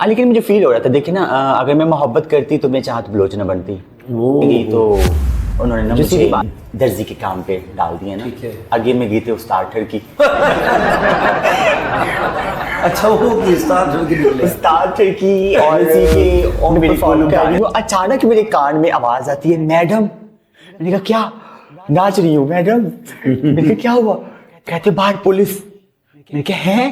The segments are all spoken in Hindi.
लेकिन मुझे फील हो रहा था, देखिए ना, अगर मैं मोहब्बत करती तो मैं चाहत बलोच न बनती। तो उन्होंने ना मुझे दर्जी के काम पे डाल दिया ना। आगे में गई थी उस्ताद ठरकी। अच्छा, वो उस्ताद ठरकी और अचानक मेरे कान में आवाज आती है, मैडम। मैंने कहा क्या? नाच रही हूँ मैडम। मैंने कहा क्या हुआ? कहते बाहर पुलिस। मैंने कहा है?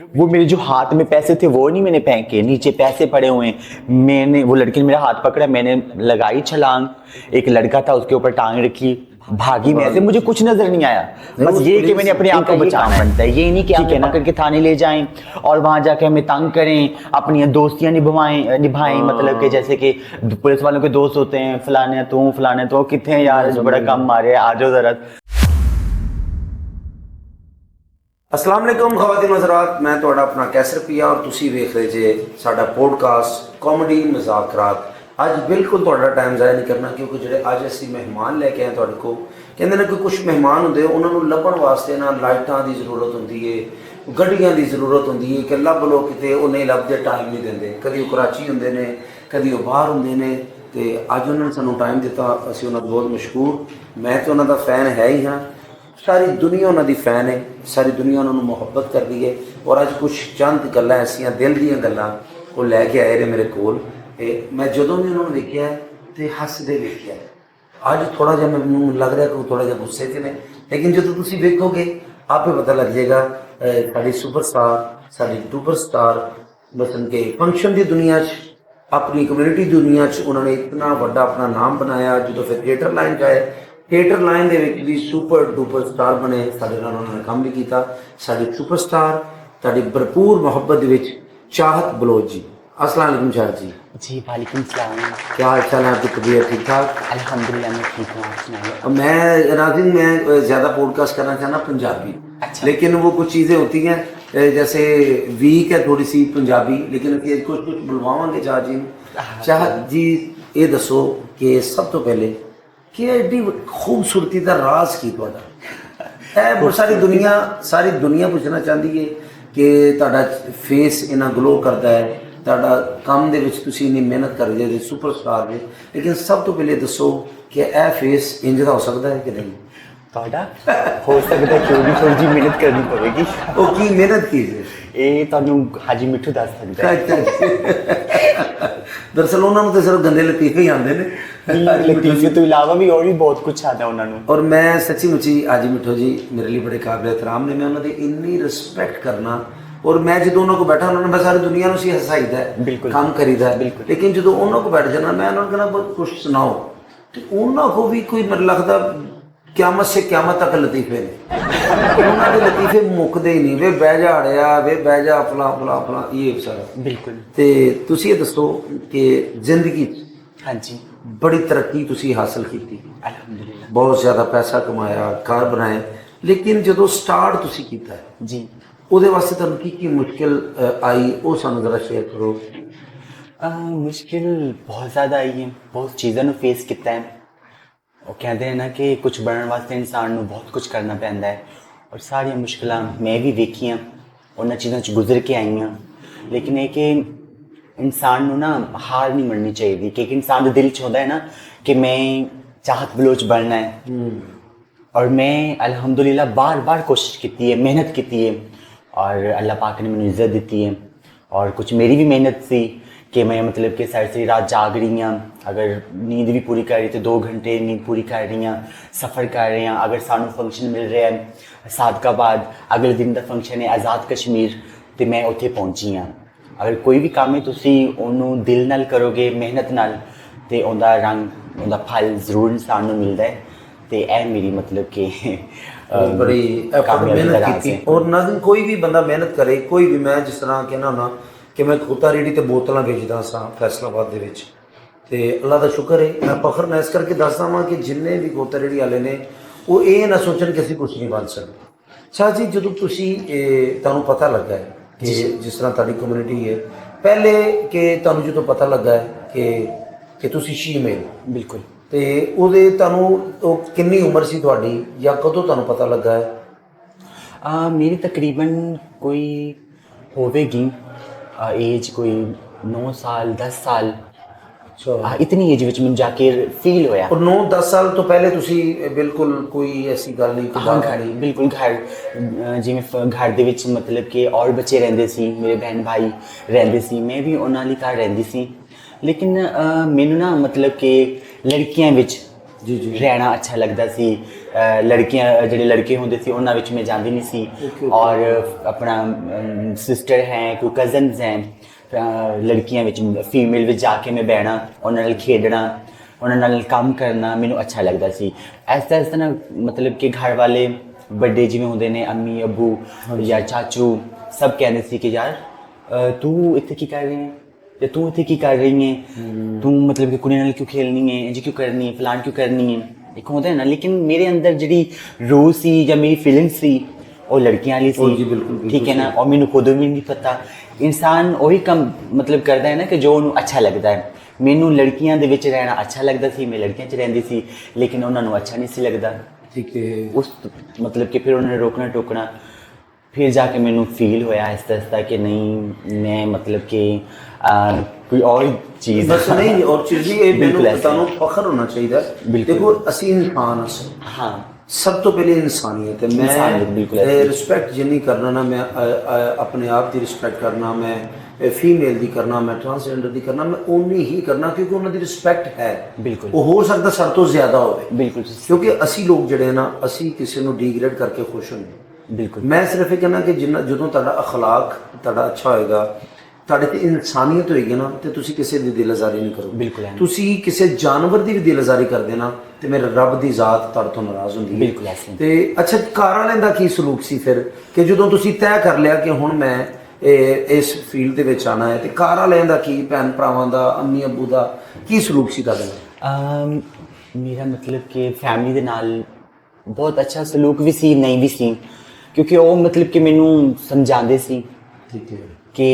वो मेरे जो हाथ में पैसे थे वो नहीं मैंने फेंके, नीचे पैसे पड़े हुए हैं। मैंने, वो लड़के ने मेरा हाथ पकड़ा, मैंने लगाई छलांग, एक लड़का था उसके ऊपर टांग रखी, भागी मैं से। मुझे कुछ नजर नहीं आया, बस ये कि मैंने अपने आप को बचाना बनता है। ये नहीं कि हमें पकड़ के थाने ले जाएं और वहां जाके हमें तंग करें, अपनी दोस्तियां निभाएं। मतलब कि जैसे कि पुलिस वालों के दोस्त होते हैं, फलाने तो कितने यार बड़ा कम मारे, आ जाओ जरा। अस्सलाम वालेकुम ख़वातीन हज़रात, मैं तुहाडा अपना कैसर पिया और तुसी वेख रहे जे साडा पॉडकास्ट कॉमेडी मज़ाकरात। अज बिल्कुल तुहाडा टाइम ज़ाया नहीं करना, क्योंकि ਜਿਹੜੇ ਅੱਜ ਅਸੀਂ ਮਹਿਮਾਨ ਲੈ ਕੇ ਆਏ ਤੁਹਾਡੇ ਕੋਲ, ਕਹਿੰਦੇ ਨੇ ਕਿ ਕੁਝ ਮਹਿਮਾਨ ਹੁੰਦੇ ਉਹਨਾਂ ਨੂੰ ਲੱਭਣ ਵਾਸਤੇ ਨਾ ਲਾਈਟਾਂ ਦੀ ਜ਼ਰੂਰਤ ਹੁੰਦੀ ਏ, ਗੱਡੀਆਂ ਦੀ ਜ਼ਰੂਰਤ ਹੁੰਦੀ ਏ ਕਿ ਲੱਭ ਲੋ ਕਿਤੇ, ਉਹ ਨਹੀਂ ਲੱਭਦੇ, ਟਾਈਮ ਨਹੀਂ ਦਿੰਦੇ। ਕਦੀ ਉਹ ਕਰਾਚੀ ਹੁੰਦੇ ਨੇ, ਕਦੀ ਉਹ ਬਾਹਰ ਹੁੰਦੇ ਨੇ, ਤੇ ਅੱਜ ਉਹਨਾਂ ਨੇ ਸਾਨੂੰ ਟਾਈਮ ਦਿੱਤਾ। ਅਸੀਂ ਉਹਨਾਂ ਦਾ ਬਹੁਤ ਮਸ਼ਕੂਰ, ਮੈਂ ਤੇ ਉਹਨਾਂ ਦਾ ਫੈਨ ਹੈ ਹੀ ਹਾਂ। सारी दुनिया उन्होंने फैन है, सारी दुनिया उन्होंने मुहब्बत कर दी है। और अज कुछ चंद गल्लां ऐसियां दिल दीयां गल्लां वो लैके आए ने मेरे कोल। मैं जदों भी उन्होंने देखिया तो हसदे देखिया। अज थोड़ा जिहा मैनूं लग रहा कि थोड़ा जिहा गुस्से च ने, लेकिन जो तुसीं वेखोगे आपे पता लग जाएगा। साडी सुपरस्टार, साडी सुपरस्टार मतलब के फंक्शन की दुनिया अपनी कम्यूनिटी दुनिया उन्होंने इतना वड्डा अपना नाम बनाया। जो फिर थिएटर लाइन का है, थिएटर लाइन दे विच भी सुपर डुपर स्टार बने, साडे नाल उन्होंने काम भी किया। साडी सुपरस्टार तुहाडी भरपूर मुहब्बत दे विच चाहत बलोच जी। अस्सलाम वालेकुम चाहत जी। जी वालेकुम सलाम। क्या हाल चाल है आपकी? तबीयत ठीक ठाक? अल्हम्दुलिल्लाह मैं ठीक हूँ, आप सुनाइए। मैं नाज़रीन, मैं ज़्यादा पॉडकास्ट करना चाहना पंजाबी। अच्छा। लेकिन वो कुछ चीज़ें होती हैं, जैसे वीक है थोड़ी सी पंजाबी, लेकिन कुछ बुलवावांगे चाहत जी। चाहत जी ये दसो कि सब तो पहले कि एडी खूबसूरती का राज की तुहाडा? सारी दुनिया पूछना चाहती है कि तुहाडा फेस इन्ना ग्लो करता है, तुहाडा काम दे विच तुसीं इन्नी मेहनत कर रहे हो, सुपरस्टार ने, लेकिन सब तो पहले दसो कि यह फेस इंज दा हो सकता है कि नहीं? तुहाडा हो सकता है, क्यों भी थोड़ी जी मेहनत करनी पड़ेगी। वो की मेहनत की है? ये तुहानूं हाजी मिठू दस सकदा है। दरअसल उन्होंने तो सिर्फ गंदे लतीफे ही आते हैं, लतीफे तो इलावा भी और भी बहुत कुछ आता है उन्होंने। और मैं सच्ची मुची हाजी मिठू जी मेरे लिए बड़े काबिल एहतराम ने। मैं उन्होंने इन्नी रिस्पैक्ट करना, और मैं जो उन्होंने को बैठा उन्होंने मैं सारी दुनिया को हसाईदा है, काम करीदा है, लेकिन जो उन्होंने को बैठ जाना मैं उन्होंने कहना बहुत कुछ सुनाओ, तो उन्होंने को भी कोई मतलब लगता क्यामत से क्यामत तक लतीफे ने। उन्होंने लतीफे मुकते ही नहीं, वे बह जा अड़िया, वे बह जा फला फला फला, ये सारा। बिल्कुल। तो तुसीं ये दसो कि जिंदगी हाँ जी बड़ी तरक्की तुसीं हासिल की, अल्हम्दुलिल्लाह, बहुत ज़्यादा पैसा कमाया, घर बनाए, लेकिन जो स्टार्ट तुसीं कीता है जी, ਉਹਦੇ ਵਾਸਤੇ ਤੁਹਾਨੂੰ ਕੀ मुश्किल आई, वो सानू जरा शेयर करो। मुश्किल बहुत ज़्यादा आई है, बहुत चीज़ों फेस किया है। वो कहते हैं ना कि कुछ बनने वास्ते इंसान को बहुत कुछ करना पैंदा है, और सारी मुश्किल मैं भी देखी हैं, उन्होंने चीज़ों से गुजर के आई हैं। लेकिन ये कि इंसान को ना हार नहीं मननी चाहिए, क्योंकि इंसान का दिल चाहता है ना कि मैं चाहत बलोच बनना है। और मैं अल्हम्दुलिल्लाह बार बार कोशिश की है, मेहनत की है, और अल्लाह पाक ने मैंने इज़्ज़त दी है। और कुछ मेरी भी मेहनत सी कि मैं मतलब कि सारी रात जाग रही हैं, अगर नींद भी पूरी कर रही तो 2 घंटे नींद पूरी कर रही हैं, सफ़र कर रहे हैं। अगर सानू फंक्शन मिल रहा है सादकाबाद, अगले दिन का फंक्शन है आज़ाद कश्मीर, तो मैं उत्थे पहुंची हाँ। अगर कोई भी काम है तुसी उन्होंने दिल नाल करोगे, मेहनत नाल, तो उनका रंग, उनका फल जरूर इंसान को मिलता है। तो यह मेरी मतलब कि बड़ी मेहनत की। और नाज़रीन, कोई भी बंदा मेहनत करे, कोई भी, मैं जिस तरह कहना ना कि मैं खोता रेडी तो बोतल बेचदा सा फैसलाबाद दे विच, ते अल्लाह का शुक्र है, मैं फखर मैं इस करके दसदा वां कि जिन्ने भी खोता रेडी वाले ने वो ये ना सोचन कि असीं कुछ नहीं बन सकते। शाह जी, जो तुहानूं पता लगा है कि जिस तरह तुहाडी कम्यूनिटी है, पहले कि तुहानूं जो पता लगा है कि तुसीं शीमेल, बिल्कुल, तो ਉਹਦੇ ਤੁਹਾਨੂੰ कितनी उम्र सी ਤੁਹਾਡੀ, या कदों ਤੁਹਾਨੂੰ पता लगा है? मेरी तकरीबन कोई होवेगी एज कोई 9 साल 10 साल ਅੱਛਾ इतनी एज ਵਿੱਚ ਮੈਨੂੰ ਜਾ ਕੇ ਫੀਲ ਹੋਇਆ। ਔਰ 9-10 ਸਾਲ ਤੋਂ ਪਹਿਲੇ ਤੁਸੀਂ ਬਿਲਕੁਲ ਕੋਈ ਐਸੀ ਗੱਲ ਨਹੀਂ ਕੋਈ ਹਾਂ ਬਾਤ ਘਰ ਨਹੀਂ ਬਿਲਕੁਲ ਘਰ ਜਿਵੇਂ ਘਰ ਦੇ ਵਿੱਚ ਮਤਲਬ ਕਿ ਔਰ ਬੱਚੇ ਰਹਿੰਦੇ ਸੀ, ਮੇਰੇ ਭੈਣ ਭਾਈ ਰਹਿੰਦੇ ਸੀ, ਮੈਂ ਵੀ ਉਹਨਾਂ ਲਈ ਘਰ ਰਹਿੰਦੀ ਸੀ। ਲੇਕਿਨ ਮੈਨੂੰ ਨਾ ਮਤਲਬ ਕਿ ਲੜਕੀਆਂ ਵਿੱਚ ਜੀ ਜੀ ਰਹਿਣਾ ਅੱਛਾ ਲੱਗਦਾ ਸੀ। ਲੜਕੀਆਂ ਜਿਹੜੇ ਲੜਕੇ ਹੁੰਦੇ ਸੀ ਉਹਨਾਂ ਵਿੱਚ ਮੈਂ ਜਾਂਦੀ ਨਹੀਂ ਸੀ। ਔਰ ਆਪਣਾ ਸਿਸਟਰ ਹੈ ਕੋਈ ਕਜ਼ਨਸ ਹੈ ਲੜਕੀਆਂ ਵਿੱਚ ਫੀਮੇਲ ਵਿੱਚ ਜਾ ਕੇ ਮੈਂ ਬਹਿਣਾ, ਉਹਨਾਂ ਨਾਲ ਖੇਡਣਾ, ਉਹਨਾਂ ਨਾਲ ਕੰਮ ਕਰਨਾ ਮੈਨੂੰ ਅੱਛਾ ਲੱਗਦਾ ਸੀ। ਇਸ ਤਰ੍ਹਾਂ ਮਤਲਬ ਕਿ ਘਰ ਵਾਲੇ ਵੱਡੇ ਜਿਵੇਂ ਹੁੰਦੇ ਨੇ ਅੰਮੀ ਅੱਬੂ ਜਾਂ ਚਾਚੂ ਸਭ ਕਹਿੰਦੇ ਸੀ ਕਿ ਯਾਰ ਤੂੰ ਇੱਥੇ ਕੀ ਕਰ ਰਹੀ ਹੈ ਜਾਂ ਤੂੰ ਇੱਥੇ ਕੀ ਕਰ ਰਹੀ ਹੈ, ਤੂੰ ਮਤਲਬ ਕਿ ਕੁੜੀਆਂ ਨਾਲ ਕਿਉਂ ਖੇਲਣੀ ਹੈ, ਇੰਝ ਕਿਉਂ ਕਰਨੀ ਹੈ, ਫਲਾਨ ਕਿਉਂ ਕਰਨੀ ਹੈ, ਇੱਕ ਹੁੰਦਾ ਹੈ ਨਾ। ਲੇਕਿਨ ਮੇਰੇ ਅੰਦਰ ਜਿਹੜੀ ਰੂਹ ਸੀ ਜਾਂ ਮੇਰੀ ਫੀਲਿੰਗ ਸੀ ਉਹ ਲੜਕੀਆਂ ਵਾਲੀ ਜੀ ਸੀ, ਬਿਲकुल ਠੀਕ ਹੈ ਨਾ। ਔਰ ਮੈਨੂੰ ਖੁਦ ਵੀ ਨਹੀਂ ਪਤਾ ਇਨਸਾਨ ਉਹੀ ਕੰਮ ਮਤਲਬ ਕਰਦਾ ਹੈ ਨਾ ਕਿ ਜੋ ਉਹਨੂੰ ਅੱਛਾ ਲੱਗਦਾ ਹੈ। ਮੈਨੂੰ ਲੜਕੀਆਂ ਦੇ ਵਿੱਚ ਰਹਿਣਾ ਅੱਛਾ ਲੱਗਦਾ ਸੀ, ਮੈਂ ਲੜਕੀਆਂ 'ਚ ਰਹਿੰਦੀ ਸੀ, ਲੇਕਿਨ ਉਹਨਾਂ ਨੂੰ ਅੱਛਾ ਨਹੀਂ ਸੀ ਲੱਗਦਾ। ਠੀਕ ਹੈ ਉਸ ਮਤਲਬ ਕਿ ਫਿਰ ਉਹਨਾਂ ਨੇ ਰੋਕਣਾ ਟੋਕਣਾ, ਫਿਰ ਜਾ ਕੇ ਮੈਨੂੰ ਫੀਲ ਹੋਇਆ ਆਹਿਸਤਾ ਕਿ ਨਹੀਂ ਮੈਂ ਮਤਲਬ ਕਿ ਕੋਈ और चीज़ बस नहीं और चीज़ नहीं ये बिल्कुल मैंने ऐसे। बताऊँ फखर होना चाहिए। बिल्कुल। देखो असी इंसान अस हाँ सब तो पहले इंसानियत है। इंसानियत, बिल्कुल मैं ऐसे। रिस्पैक्ट जिन्नी करना ना मैं अपने आप की रिस्पैक्ट करना, मैं फीमेल की करना, मैं ट्रांसजेंडर की करना, मैं उन्नी ही करना क्योंकि उन्होंने रिस्पैक्ट है। बिल्कुल। वो हो सकता सारे तो ज़्यादा हो बिल्कुल क्योंकि असी लोग जड़े ना असी किसी को डिग्रेड करके खुश होंगे। बिल्कुल। मैं सिर्फ ये कहना कि जिन्ना जो तुहाडा अखलाक तुहाडा अच्छा होएगा, ਤੁਹਾਡੇ ਤੇ ਇਨਸਾਨੀਅਤ ਹੋਏਗੀ ਨਾ ਤੇ ਤੁਸੀਂ ਕਿਸੇ ਦੀ ਦਿਲਜ਼ਾਰੀ ਨਹੀਂ ਕਰੋਗੇ। ਬਿਲਕੁਲ। ਤੁਸੀਂ ਕਿਸੇ ਜਾਨਵਰ ਦੀ ਵੀ ਦਿਲਜ਼ਾਰੀ ਕਰਦੇ ਨਾ ਤੇ ਮੇਰੇ ਰੱਬ ਦੀ ਜ਼ਾਤ ਤੁਹਾਡੇ ਤੋਂ ਨਾਰਾਜ਼ ਹੁੰਦੀ ਹੈ। ਬਿਲਕੁਲ ਐਸੇ। ਤੇ ਅੱਛਾ ਘਰ ਵਾਲਿਆਂ ਦਾ ਕੀ ਸਲੂਕ ਸੀ ਫਿਰ ਕਿ ਜਦੋਂ ਤੁਸੀਂ ਤੈਅ ਕਰ ਲਿਆ ਕਿ ਹੁਣ ਮੈਂ ਇਸ ਫੀਲਡ ਦੇ ਵਿੱਚ ਆਣਾ ਹੈ ਤੇ ਘਰ ਵਾਲਿਆਂ ਦਾ ਕੀ, ਭੈਣ ਭਰਾਵਾਂ ਦਾ, ਅੰਮੀ ਅੱਬੂ ਦਾ ਕੀ ਸਲੂਕ ਸੀ ਤੁਹਾਡੇ ਨਾਲ? ਮੇਰਾ ਮਤਲਬ ਕਿ ਫੈਮਿਲੀ ਦੇ ਨਾਲ ਬਹੁਤ ਅੱਛਾ ਸਲੂਕ ਵੀ ਸੀ, ਨਹੀਂ ਵੀ ਸੀ, ਕਿਉਂਕਿ ਉਹ ਮਤਲਬ ਕਿ ਮੈਨੂੰ ਸਮਝਾਉਂਦੇ ਸੀ ਠੀਕ ਹੈ कि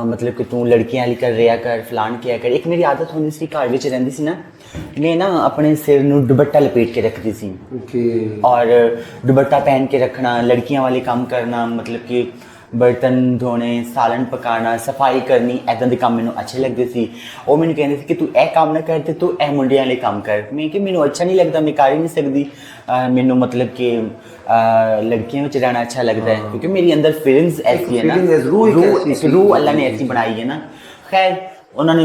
मतलब कि तू लड़कियां वाली कर रिया कर, फलान किया कर। एक मेरी आदत होंदी सी घर विच रहिंदी सी ना, मैं ना अपने सिर नूं दुपट्टा लपेट के रखती सी ओके और दुपट्टा पहन के रखना, लड़कियां वाले काम करना, मतलब कि बर्तन धोने, सालन पकाना, सफाई करनी, ऐदां दे काम मैनूं अच्छे लगदे सी। ਉਹ ਮੈਨੂੰ ਕਹਿੰਦੇ ਸੀ ਕਿ ਤੂੰ ਇਹ ਕੰਮ ਨਾ ਕਰ ਤੇ ਤੂੰ ਇਹ ਮੁੰਡਿਆਂ ਵਾਲੇ ਕੰਮ ਕਰ। ਮੈਂ ਕਿ ਮੈਨੂੰ ਅੱਛਾ ਨਹੀਂ ਲੱਗਦਾ, ਮੈਂ ਕਰ ਹੀ ਨਹੀਂ ਸਕਦੀ। ਮੈਨੂੰ मतलब कि लड़कियों में रहना अच्छा लगता है क्योंकि मेरी अंदर फीलिंग्स ऐसी है ना, रूह अल्लाह ने ऐसी बनाई है ना। खैर उन्होंने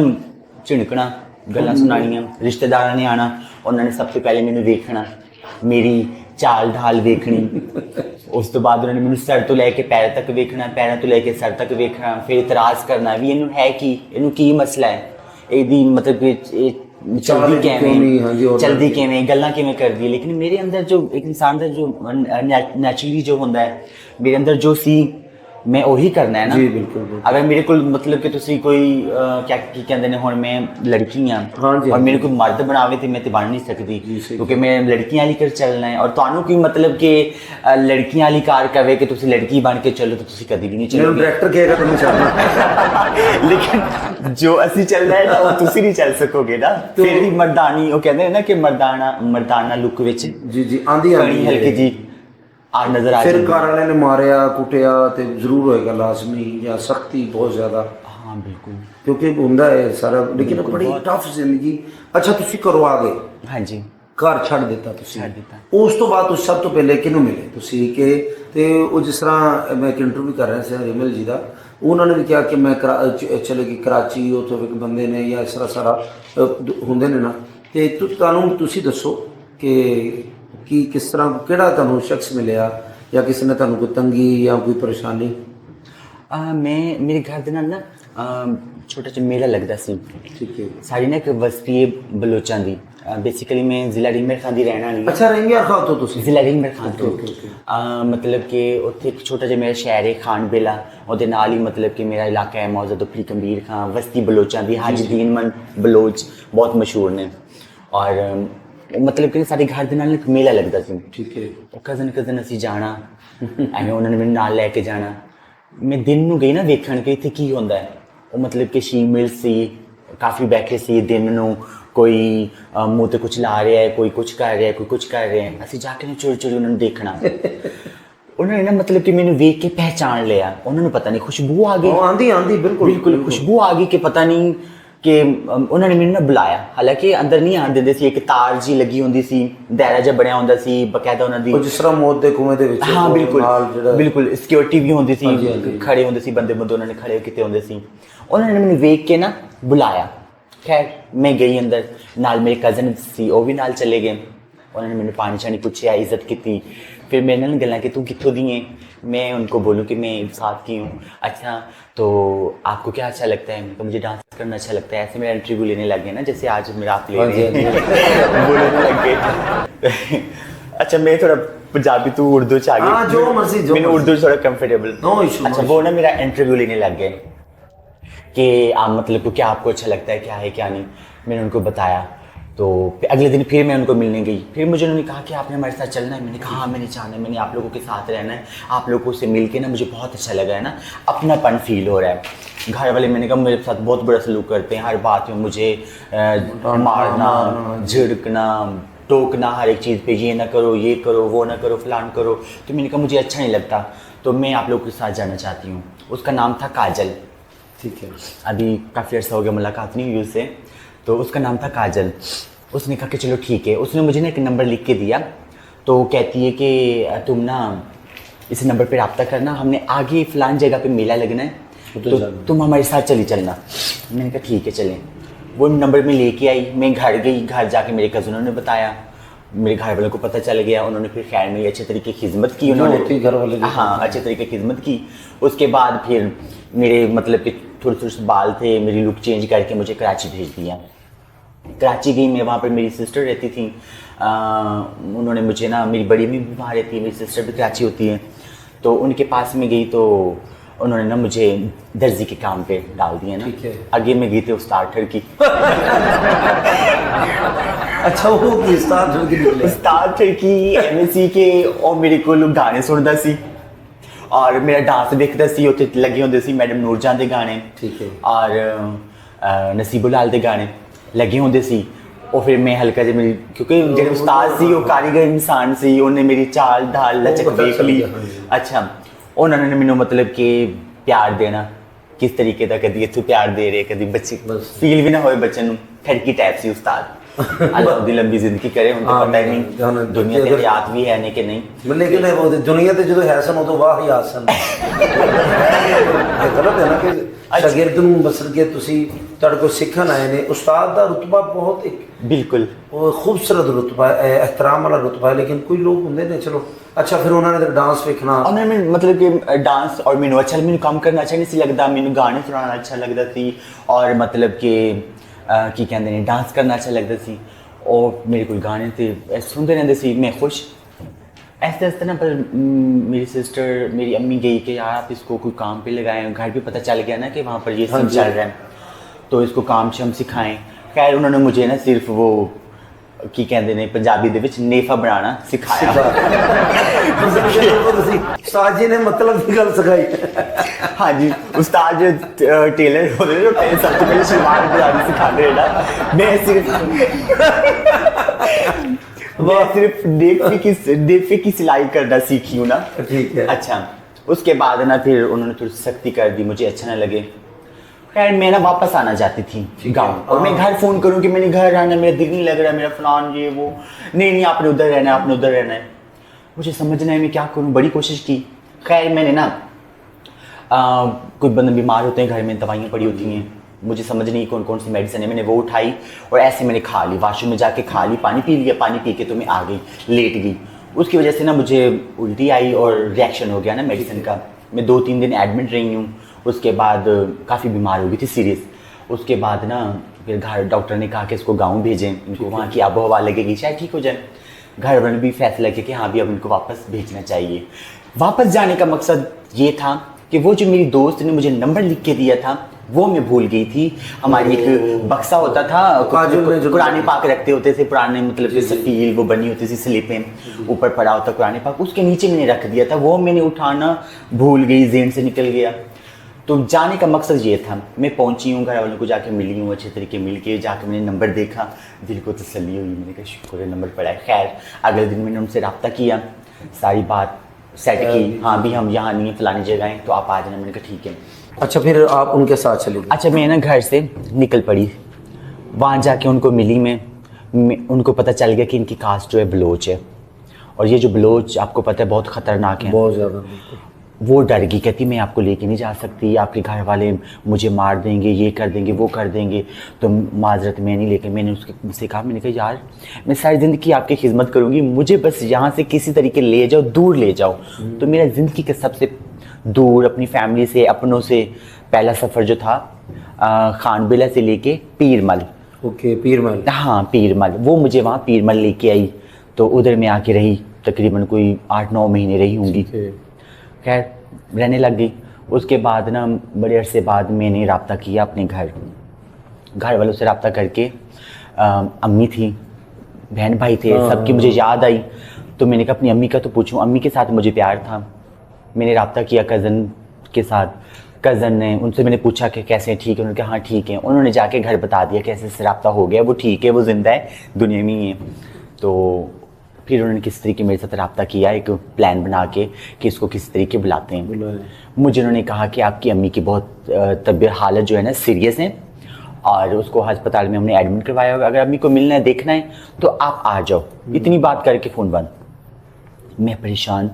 झिड़कना, गल्लां सुनानियां, रिश्तेदारां ने आना, उन्होंने सब तो पहले मैनूं देखना, मेरी चाल ढाल देखनी, उस तो बाद उन्होंने मैनूं सर तो लैके पैर तक वेखना, पैरों तो लैके सर तक वेखना, फिर इतराज़ करना भी इनू है कि इनू की मसला है, ਇਹਦੀ मतलब कि चलदी किवें, चलदी किवें, गल्लां किवें करदी है। लेकिन मेरे अंदर जो एक इंसान का जो नैचुरली जो होंदा है, मेरे अंदर जो सी मैं ਉਹੀ ਕਰਨਾ ਹੈ ਨਾ। ਜੀ ਬਿਲਕੁਲ ਬਿਲਕੁਲ। अगर मेरे को मतलब कि ਤੁਸੀਂ ਕੋਈ क्या ਕੀ ਕਹਿੰਦੇ ਨੇ, ਹੁਣ ਮੈਂ ਲੜਕੀ ਹਾਂ ਔਰ ਮੇਰੇ ਕੋਈ ਮਰਦ ਬਣਾਵੇ ਤੇ ਮੈਂ ਤੇ ਬਣ ਨਹੀਂ ਸਕਦੀ ਕਿਉਂਕਿ ਮੈਂ ਲੜਕੀਆਂ ਵਾਲੀ ਕਰ ਚੱਲਣਾ ਹੈ। ਔਰ ਤੁਹਾਨੂੰ ਕੀ ਮਤਲਬ ਕਿ ਲੜਕੀਆਂ ਵਾਲੀ ਕਾਰ ਕਵੇ ਕਿ ਤੁਸੀਂ ਲੜਕੀ ਬਣ ਕੇ ਚੱਲੋ ਤਾਂ ਤੁਸੀਂ ਕਦੀ ਵੀ ਨਹੀਂ ਚੱਲੋਗੇ। ਮੈਨੂੰ ਡਾਇਰੈਕਟਰ ਕਹੇਗਾ ਤਾਂ ਮੈਂ ਚੱਲਣਾ ਲੇਕਿਨ ਜੋ ਅਸੀਂ ਚੱਲਣਾ ਹੈ ਨਾ ਉਹ ਤੁਸੀਂ ਨਹੀਂ ਚੱਲ ਸਕੋਗੇ ਨਾ। ਫਿਰ ਵੀ ਮਰਦਾਨੀ ਉਹ ਕਹਿੰਦੇ ਨੇ ਨਾ ਕਿ ਮਰਦਾਨਾ ਲੁੱਕ ਵਿੱਚ ਜੀ ਜੀ ਆਂਦੀ ਹਲਕੀ ਜੀ ਆ ਨਜ਼ਰ ਆ ਫਿਰ ਜਾਂਦੀ। ਘਰ ਵਾਲਿਆਂ ਨੇ ਮਾਰਿਆ ਕੁੱਟਿਆ ਤੇ ਜ਼ਰੂਰ ਹੋਏਗਾ ਲਾਜ਼ਮੀ ਜਾਂ ਸਖਤੀ ਬਹੁਤ ਜ਼ਿਆਦਾ। ਹਾਂ ਬਿਲਕੁਲ ਕਿਉਂਕਿ ਹੁੰਦਾ ਹੈ ਸਾਰਾ, ਲੇਕਿਨ ਬੜੀ ਟਫ ਜ਼ਿੰਦਗੀ। ਅੱਛਾ ਤੁਸੀਂ ਘਰੋਂ ਆ ਗਏ, ਹਾਂਜੀ ਘਰ ਛੱਡ ਦਿੱਤਾ ਤੁਸੀਂ, ਛੱਡ ਦਿੱਤਾ। ਉਸ ਤੋਂ ਬਾਅਦ ਤੁਸੀਂ ਸਭ ਤੋਂ ਪਹਿਲੇ ਕਿਹਨੂੰ ਮਿਲੇ ਤੁਸੀਂ ਕਿ ਤੇ ਉਹ ਜਿਸ ਤਰ੍ਹਾਂ ਮੈਂ ਇੱਕ ਇੰਟਰਵਿਊ ਕਰ ਰਿਹਾ ਸੀ ਰਿਮਲ ਜੀ ਦਾ, ਉਹਨਾਂ ਨੇ ਵੀ ਕਿਹਾ ਕਿ ਮੈਂ ਚਲੇ ਗਈ ਕਰਾਚੀ, ਉੱਥੋਂ ਇੱਕ ਬੰਦੇ ਨੇ ਜਾਂ ਇਸ ਤਰ੍ਹਾਂ ਸਾਰਾ ਹੁੰਦੇ ਨੇ ਨਾ, ਤੇ ਤੁਹਾਨੂੰ ਤੁਸੀਂ ਦੱਸੋ ਕਿ ਕਿ ਕਿਸ ਤਰ੍ਹਾਂ ਕਿਹੜਾ ਤੁਹਾਨੂੰ ਸ਼ਖਸ ਮਿਲਿਆ ਜਾਂ ਕਿਸੇ ਨੇ ਤੁਹਾਨੂੰ ਕੋਈ ਤੰਗੀ ਜਾਂ ਕੋਈ ਪਰੇਸ਼ਾਨੀ? ਮੈਂ ਮੇਰੇ ਘਰ ਦੇ ਨਾਲ ਨਾ ਛੋਟਾ ਜਿਹਾ ਮੇਲਾ ਲੱਗਦਾ ਸੀ। ਠੀਕ ਹੈ। ਸਾਡੀ ਨਾ ਇੱਕ ਬਸਤੀ ਹੈ ਬਲੋਚਾਂ ਦੀ, ਬੇਸਿਕਲੀ ਮੈਂ ਜ਼ਿਲ੍ਹਾ ਰਿੰਗਰ ਖਾਨ ਦੀ ਰਹਿਣ ਵਾਲੀ ਹਾਂ। ਅੱਛਾ ਰਿੰਗਰ ਖਾਨ ਤੋਂ ਤੁਸੀਂ? ਜ਼ਿਲ੍ਹਾ ਰਿੰਗਰ ਖਾਨ ਤੋਂ। ਮਤਲਬ ਕਿ ਉੱਥੇ ਇੱਕ ਛੋਟਾ ਜਿਹਾ ਮੇਰਾ ਸ਼ਹਿਰ ਹੈ ਖਾਨ ਬੇਲਾ, ਉਹਦੇ ਨਾਲ ਹੀ ਮਤਲਬ ਕਿ ਮੇਰਾ ਇਲਾਕਾ ਹੈ ਮੌਜ਼ਾ ਦੁਪਲੀ ਕਬੀਰ ਖਾਂ, ਬਸਤੀ ਬਲੋਚਾਂ ਦੀ, ਹਾਜੀਦੀਨ ਮਨ ਬਲੋਚ ਬਹੁਤ ਮਸ਼ਹੂਰ ਨੇ। ਔਰ ਮਤਲਬ ਕਿ ਸਾਡੇ ਘਰ ਦੇ ਨਾਲ ਇੱਕ ਮੇਲਾ ਲੱਗਦਾ ਸੀ। ਠੀਕ ਹੈ। ਉਹ ਕਜ਼ਨ ਅਸੀਂ ਜਾਣਾ, ਐਵੇਂ ਉਹਨਾਂ ਨੇ ਮੈਨੂੰ ਨਾਲ ਲੈ ਕੇ ਜਾਣਾ। ਮੈਂ ਦਿਨ ਨੂੰ ਗਈ ਨਾ ਵੇਖਣ ਕਿ ਇੱਥੇ ਕੀ ਹੁੰਦਾ ਹੈ। ਉਹ ਮਤਲਬ ਕਿ ਸ਼ੀਮਿਲ ਸੀ, ਕਾਫੀ ਬੈਠੇ ਸੀ ਦਿਨ ਨੂੰ, ਕੋਈ ਮੂੰਹ ਤੇ ਕੁਛ ਲਾ ਰਿਹਾ ਹੈ, ਕੋਈ ਕੁਛ ਕਰ ਰਿਹਾ, ਕੋਈ ਕੁਛ ਕਰ ਰਿਹਾ। ਅਸੀਂ ਜਾ ਕੇ ਨਾ ਚੋਰੀ ਚੋਰੀ ਉਹਨਾਂ ਨੂੰ ਦੇਖਣਾ। उन्होंने ना मतलब कि मैंने वेख के पहचान लिया, उन्होंने पता नहीं खुशबू आ गई, आंधी आंधी बिल्कुल बिल्कुल खुशबू आ गई कि पता नहीं कि उन्होंने मैंने ना बुलाया, हालांकि अंदर नहीं आने दिंदे सी, एक तार जी लगी ਹੁੰਦੀ ਸੀ, ਦਾਇਰਾ ਜਿਹਾ ਬਣਿਆ ਹੁੰਦਾ ਸੀ ਬਕਾਇਦਾ ਉਹਨਾਂ ਦੀ, ਉਹ ਜਿਸ ਤਰ੍ਹਾਂ ਮੌਤ ਦੇ ਕੁਐਂ ਦੇ ਵਿੱਚ ਹਾਂ ਬਿਲਕੁਲ ਬਿਲਕੁਲ ਸਿਕਿਉਰਿਟੀ ਵੀ ਹੁੰਦੀ ਸੀ, ਹਾਂਜੀ। ਖੜੇ ਹੁੰਦੇ ਸੀ ਬੰਦੇ ਉਹਨਾਂ ਨੇ ਖੜੇ ਕੀਤੇ ਹੁੰਦੇ ਸੀ, ਉਹਨਾਂ ਨੇ ਮੈਨੂੰ ਵੇਖ ਕੇ ਨਾ ਬੁਲਾਇਆ। ਖੈਰ ਮੈਂ ਗਈ ਅੰਦਰ, ਨਾਲ ਮੇਰੇ ਕਜ਼ਨ ਸੀ ਉਹ ਵੀ ਨਾਲ ਚਲੇ ਗਏ, उन्होंने मैंने पानी शानी पूछा, इज्जत की थी, फिर मैंने ना गला कि तू कितों दी है, मैं उनको बोलूँ कि मैं साथ की हूँ। अच्छा तो आपको क्या अच्छा लगता है? तो मुझे डांस करना अच्छा लगता है, ऐसे मेरा इंटरव्यू लेने लग गए ना जैसे आज मेरा आप ले रहे हैं बोलने लग गए। अच्छा मैं थोड़ा पंजाबी तू उर्दू च आ गई, हाँ जो मर्जी जो मैंने उर्दू थोड़ा कंफर्टेबल। No issue. अच्छा वो ना मेरा इंटरव्यू लेने लग गए कि आप मतलब को क्या आपको अच्छा लगता है, क्या है क्या नहीं, मैंने उनको बताया। तो अगले दिन फिर मैं उनको मिलने गई, फिर मुझे उन्होंने कहा कि आपने हमारे साथ चलना है, मैंने कहा हाँ मैंने चाहना है, मैंने आप लोगों के साथ रहना है, आप लोगों से मिल के ना मुझे बहुत अच्छा लगा है ना, अपनापन फील हो रहा है। घर वाले मैंने कहा मेरे साथ बहुत बुरा सलूक करते हैं, हर बात में मुझे मारना, झिड़कना, टोकना, हर एक चीज़ पे ये ना करो, ये करो, वो ना करो, फलान करो। तो मैंने कहा मुझे अच्छा नहीं लगता, तो मैं आप लोगों के साथ जाना चाहती हूँ। उसका नाम था काजल, ठीक है, अभी काफ़ी अर्सा हो गया मुलाकात नहीं हुई उससे, तो उसका नाम था काजल। उसने कहा कि चलो ठीक है, उसने मुझे ना एक नंबर लिख के दिया, तो कहती है कि तुम ना इस नंबर पे रब्ता करना, हमने आगे फ़लान जगह पे मेला लगना है तो तुम हमारे साथ चली चलना। मैंने कहा ठीक है चलें। वो नंबर में लेके आई, मैं घर गई, घर जाके मेरे कज़नों ने बताया, मेरे घर वालों को पता चल गया, उन्होंने फिर खैर मेरी अच्छे तरीके की खिदमत की, उन्होंने घर वाले हाँ अच्छे तरीके की खिदमत की। उसके बाद फिर मेरे मतलब कि थोड़े थोड़े से बाल थे, मेरी लुक चेंज करके मुझे कराची भेज दिया। कराची गई मैं, वहाँ पर मेरी सिस्टर रहती थी, उन्होंने मुझे ना, मेरी बड़ी अम्मी भी वहाँ रहती है, मेरी सिस्टर भी कराची होती है, तो उनके पास में गई तो उन्होंने ना मुझे दर्जी के काम पे डाल दिया ना। आगे मैं गई थी उस्ताद ठरकी। अच्छा वो उस्ताद ठरकी, उस्ताद ठरकी एमएससी के, और मेरे को लोग गाने सुनता सी और मेरा डांस देखता सी, उत्थे लगे होंदे सी मैडम नूरजान दे गाने, ठीक है, और नसीबुल लाल दे गाने लगे होंदे सी। और फिर मैं हल्का जिहा मेरी, क्योंकि जो उस्ताद सी वो कारीगर इंसान सी, उन्हें मेरी चाल ढाल लचक देख ली। अच्छा उन्होंने मैनू मतलब कि प्यार देना किस तरीके का, कभी इत्थों प्यार दे रहे, कभी बच्चे फील भी ना होए बच्चे नू, ठरकी टाइप सी उस्ताद। अल्लाह उनकी लंबी जिंदगी करे, उनको पता ही नहीं दुनिया ते हयात भी है नहीं कि नहीं, लेकिन वो दुनिया ते जो है सन उदों वाह हयात सन। गलत है ना कि शागिर्द नूं मसल के तुसी तुहाडे कोल सिੱਖਣ आए ने, उस्ताद दा रुतबा बहुत एक बिल्कुल खूबसूरत रुतबा है, एहतराम वाला रुतबा है, लेकिन कोई लोग होंगे ने चलो अच्छा फिर उन्होंने तो डांस वेखना, उन्होंने मतलब कि डांस, और मैनू अच्छा, मैनू काम करना अच्छा नहीं सी लगता, मैनू गाने सुनाना अच्छा लगता सी, और मतलब कि की कहते हैं डांस करना अच्छा लगता सी, और मेरे कोई गाने थे सुनते रहते सी, मैं खुश। ऐसे ऐसे ना पर मेरी सिस्टर, मेरी अम्मी गई कि यार आप इसको कोई काम पे लगाएं, घर भी पता चल गया ना कि वहाँ पर ये सब चल रहा है, तो इसको काम से हम सिखाएं। खैर उन्होंने मुझे ना सिर्फ वो की कहते हैं पंजाबी दे विच नेफा बनाना सिखाया। उस्ताद जी ने मतलब की गल सिखाई। हाँ जी, उस्ताद जो टेलर होते हैं जो सबसे पहले सलवार बनाना सिखाते हैं ना, मैं सिर्फ देफे की सिलाई करना सीखी हूँ ना। ठीक है। अच्छा उसके बाद ना फिर उन्होंने थोड़ी सख्ती कर दी, मुझे अच्छा ना लगे। खैर मैं ना वापस आना चाहती थी गाँव, और मैं घर फ़ोन करूँ कि मैंने घर आना, मेरा दिल नहीं लग रहा, मेरा फलान ये वो, नहीं आपने उधर रहना है, आपने उधर रहना है। मुझे समझना है मैं क्या करूँ, बड़ी कोशिश की। खैर मैंने ना कोई बंदे बीमार होते हैं घर में, दवाइयाँ पड़ी होती हैं, मुझे समझ नहीं कौन कौन सी मेडिसिन है, मैंने वो उठाई और ऐसे मैंने खा ली, वाशरूम में जाके खा ली, पानी पी लिया, पानी पी के तो मैं आ गई, लेट गई। उसकी वजह से ना मुझे उल्टी आई और रिएक्शन हो गया ना मेडिसिन का। मैं 2-3 दिन एडमिट रही हूँ, उसके बाद काफ़ी बीमार हो गई थी सीरियस। उसके बाद ना फिर घर डॉक्टर ने कहा कि इसको गाँव भेजें, इनको वहाँ की आबो हवा लगेगी, शायद ठीक हो जाए। घर वालों ने भी फैसला किया कि हाँ भी अब इनको वापस भेजना चाहिए। वापस जाने का मकसद ये था कि वो जो मेरी दोस्त ने मुझे नंबर लिख के दिया था वो मैं भूल गई थी। हमारी एक बक्सा होता था, कुरान पाक रखते होते थे पुराने, मतलब सफ़ील वो बनी होती थी स्लिपें, ऊपर पड़ा होता कुरान पाक, उसके नीचे मैंने रख दिया था, वो मैंने उठाना भूल गई, जेहन से निकल गया। तो जाने का मकसद ये था, मैं पहुंची हूँ, घर वालों को जाके मिली हूँ, अच्छे तरीके मिल के जाके मैंने नंबर देखा, दिल को तसल्ली हुई, मैंने कहा शुक्र है नंबर पड़ा है। खैर अगले दिन मैंने उनसे रब्ता किया, सारी बात सेट की, हाँ भी हम यहाँ नहीं है, फलानी जगह हैं, तो आप आ जाना। मैंने कहा ठीक है। अच्छा, फिर आप उनके साथ चली गई? अच्छा, मैं ना घर से निकल पड़ी, वहाँ जाके उनको मिली मैं उनको पता चल गया कि इनकी कास्ट जो है बलोच है, और ये जो बलोच आपको पता है बहुत ख़तरनाक है, बहुत ज़्यादा। वो डर गई, कहती मैं आपको लेके नहीं जा सकती, आपके घर वाले मुझे मार देंगे, ये कर देंगे, वो कर देंगे, तो माजरत मैं नहीं लेके। मैंने उससे कहा, मैंने कहा यार मैं सारी ज़िंदगी आपकी खिदमत करूँगी, मुझे बस यहाँ से किसी तरीके ले जाओ, दूर ले जाओ। तो मेरा ज़िंदगी का सबसे दूर अपनी फैमिली से, अपनों से पहला सफ़र जो था खानबिला से लेके पीरमल। ओके, पीरमल। हाँ पीरमल, वो मुझे वहाँ पीरमल लेके आई, तो उधर मैं आके रही, तकरीबन कोई 8-9 महीने रही होंगी। खैर रहने लग गई। उसके बाद ना बड़े अरसे बाद मैंने रब्ता किया अपने घर वालों से, रब्ता करके अम्मी थी, बहन भाई थे, सबकी मुझे याद आई। तो मैंने कहा अपनी अम्मी का तो पूछूं, अम्मी के साथ मुझे प्यार था। मैंने रब्ता किया कज़न के साथ, कज़न ने, उनसे मैंने पूछा कि कैसे हैं, ठीक है? उन्होंने कहा हाँ ठीक है। उन्होंने जाके घर बता दिया कैसे से रब्ता हो गया, वो ठीक है, वो ज़िंदा है, दुनिया में ही है। तो फिर उन्होंने किस तरीके मेरे साथ रब्ता किया, एक प्लान बना के कि इसको किस तरीके बुलाते हैं। मुझे उन्होंने कहा कि आपकी अम्मी की बहुत तबीयत हालत जो है ना सीरियस है, और उसको अस्पताल में हमने एडमिट करवाया होगा, अगर अम्मी को मिलना है, देखना है तो आप आ जाओ। इतनी बात करके फ़ोन बंद। मैं परेशान,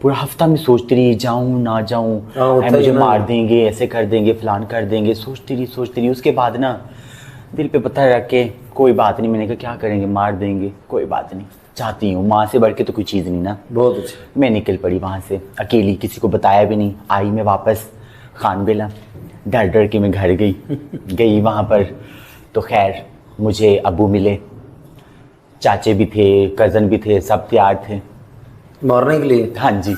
पूरा हफ्ता में सोचती रही जाऊँ ना जाऊँ, मुझे मार देंगे, ऐसे कर देंगे, फलान कर देंगे, सोचती रही। उसके बाद ना दिल पे पत्थर रख के कोई बात नहीं, मैंने कहा क्या करेंगे, मार देंगे, कोई बात नहीं, चाहती हूँ, माँ से बढ़ के तो कोई चीज़ नहीं ना। बहुत अच्छा। मैं निकल पड़ी वहाँ से अकेली, किसी को बताया भी नहीं। आई मैं वापस खानबिला, डर के मैं घर गई वहाँ पर। तो खैर मुझे अबू मिले, चाचे भी थे, कज़न भी थे, सब तैयार थे मारने के लिए। हाँ जी।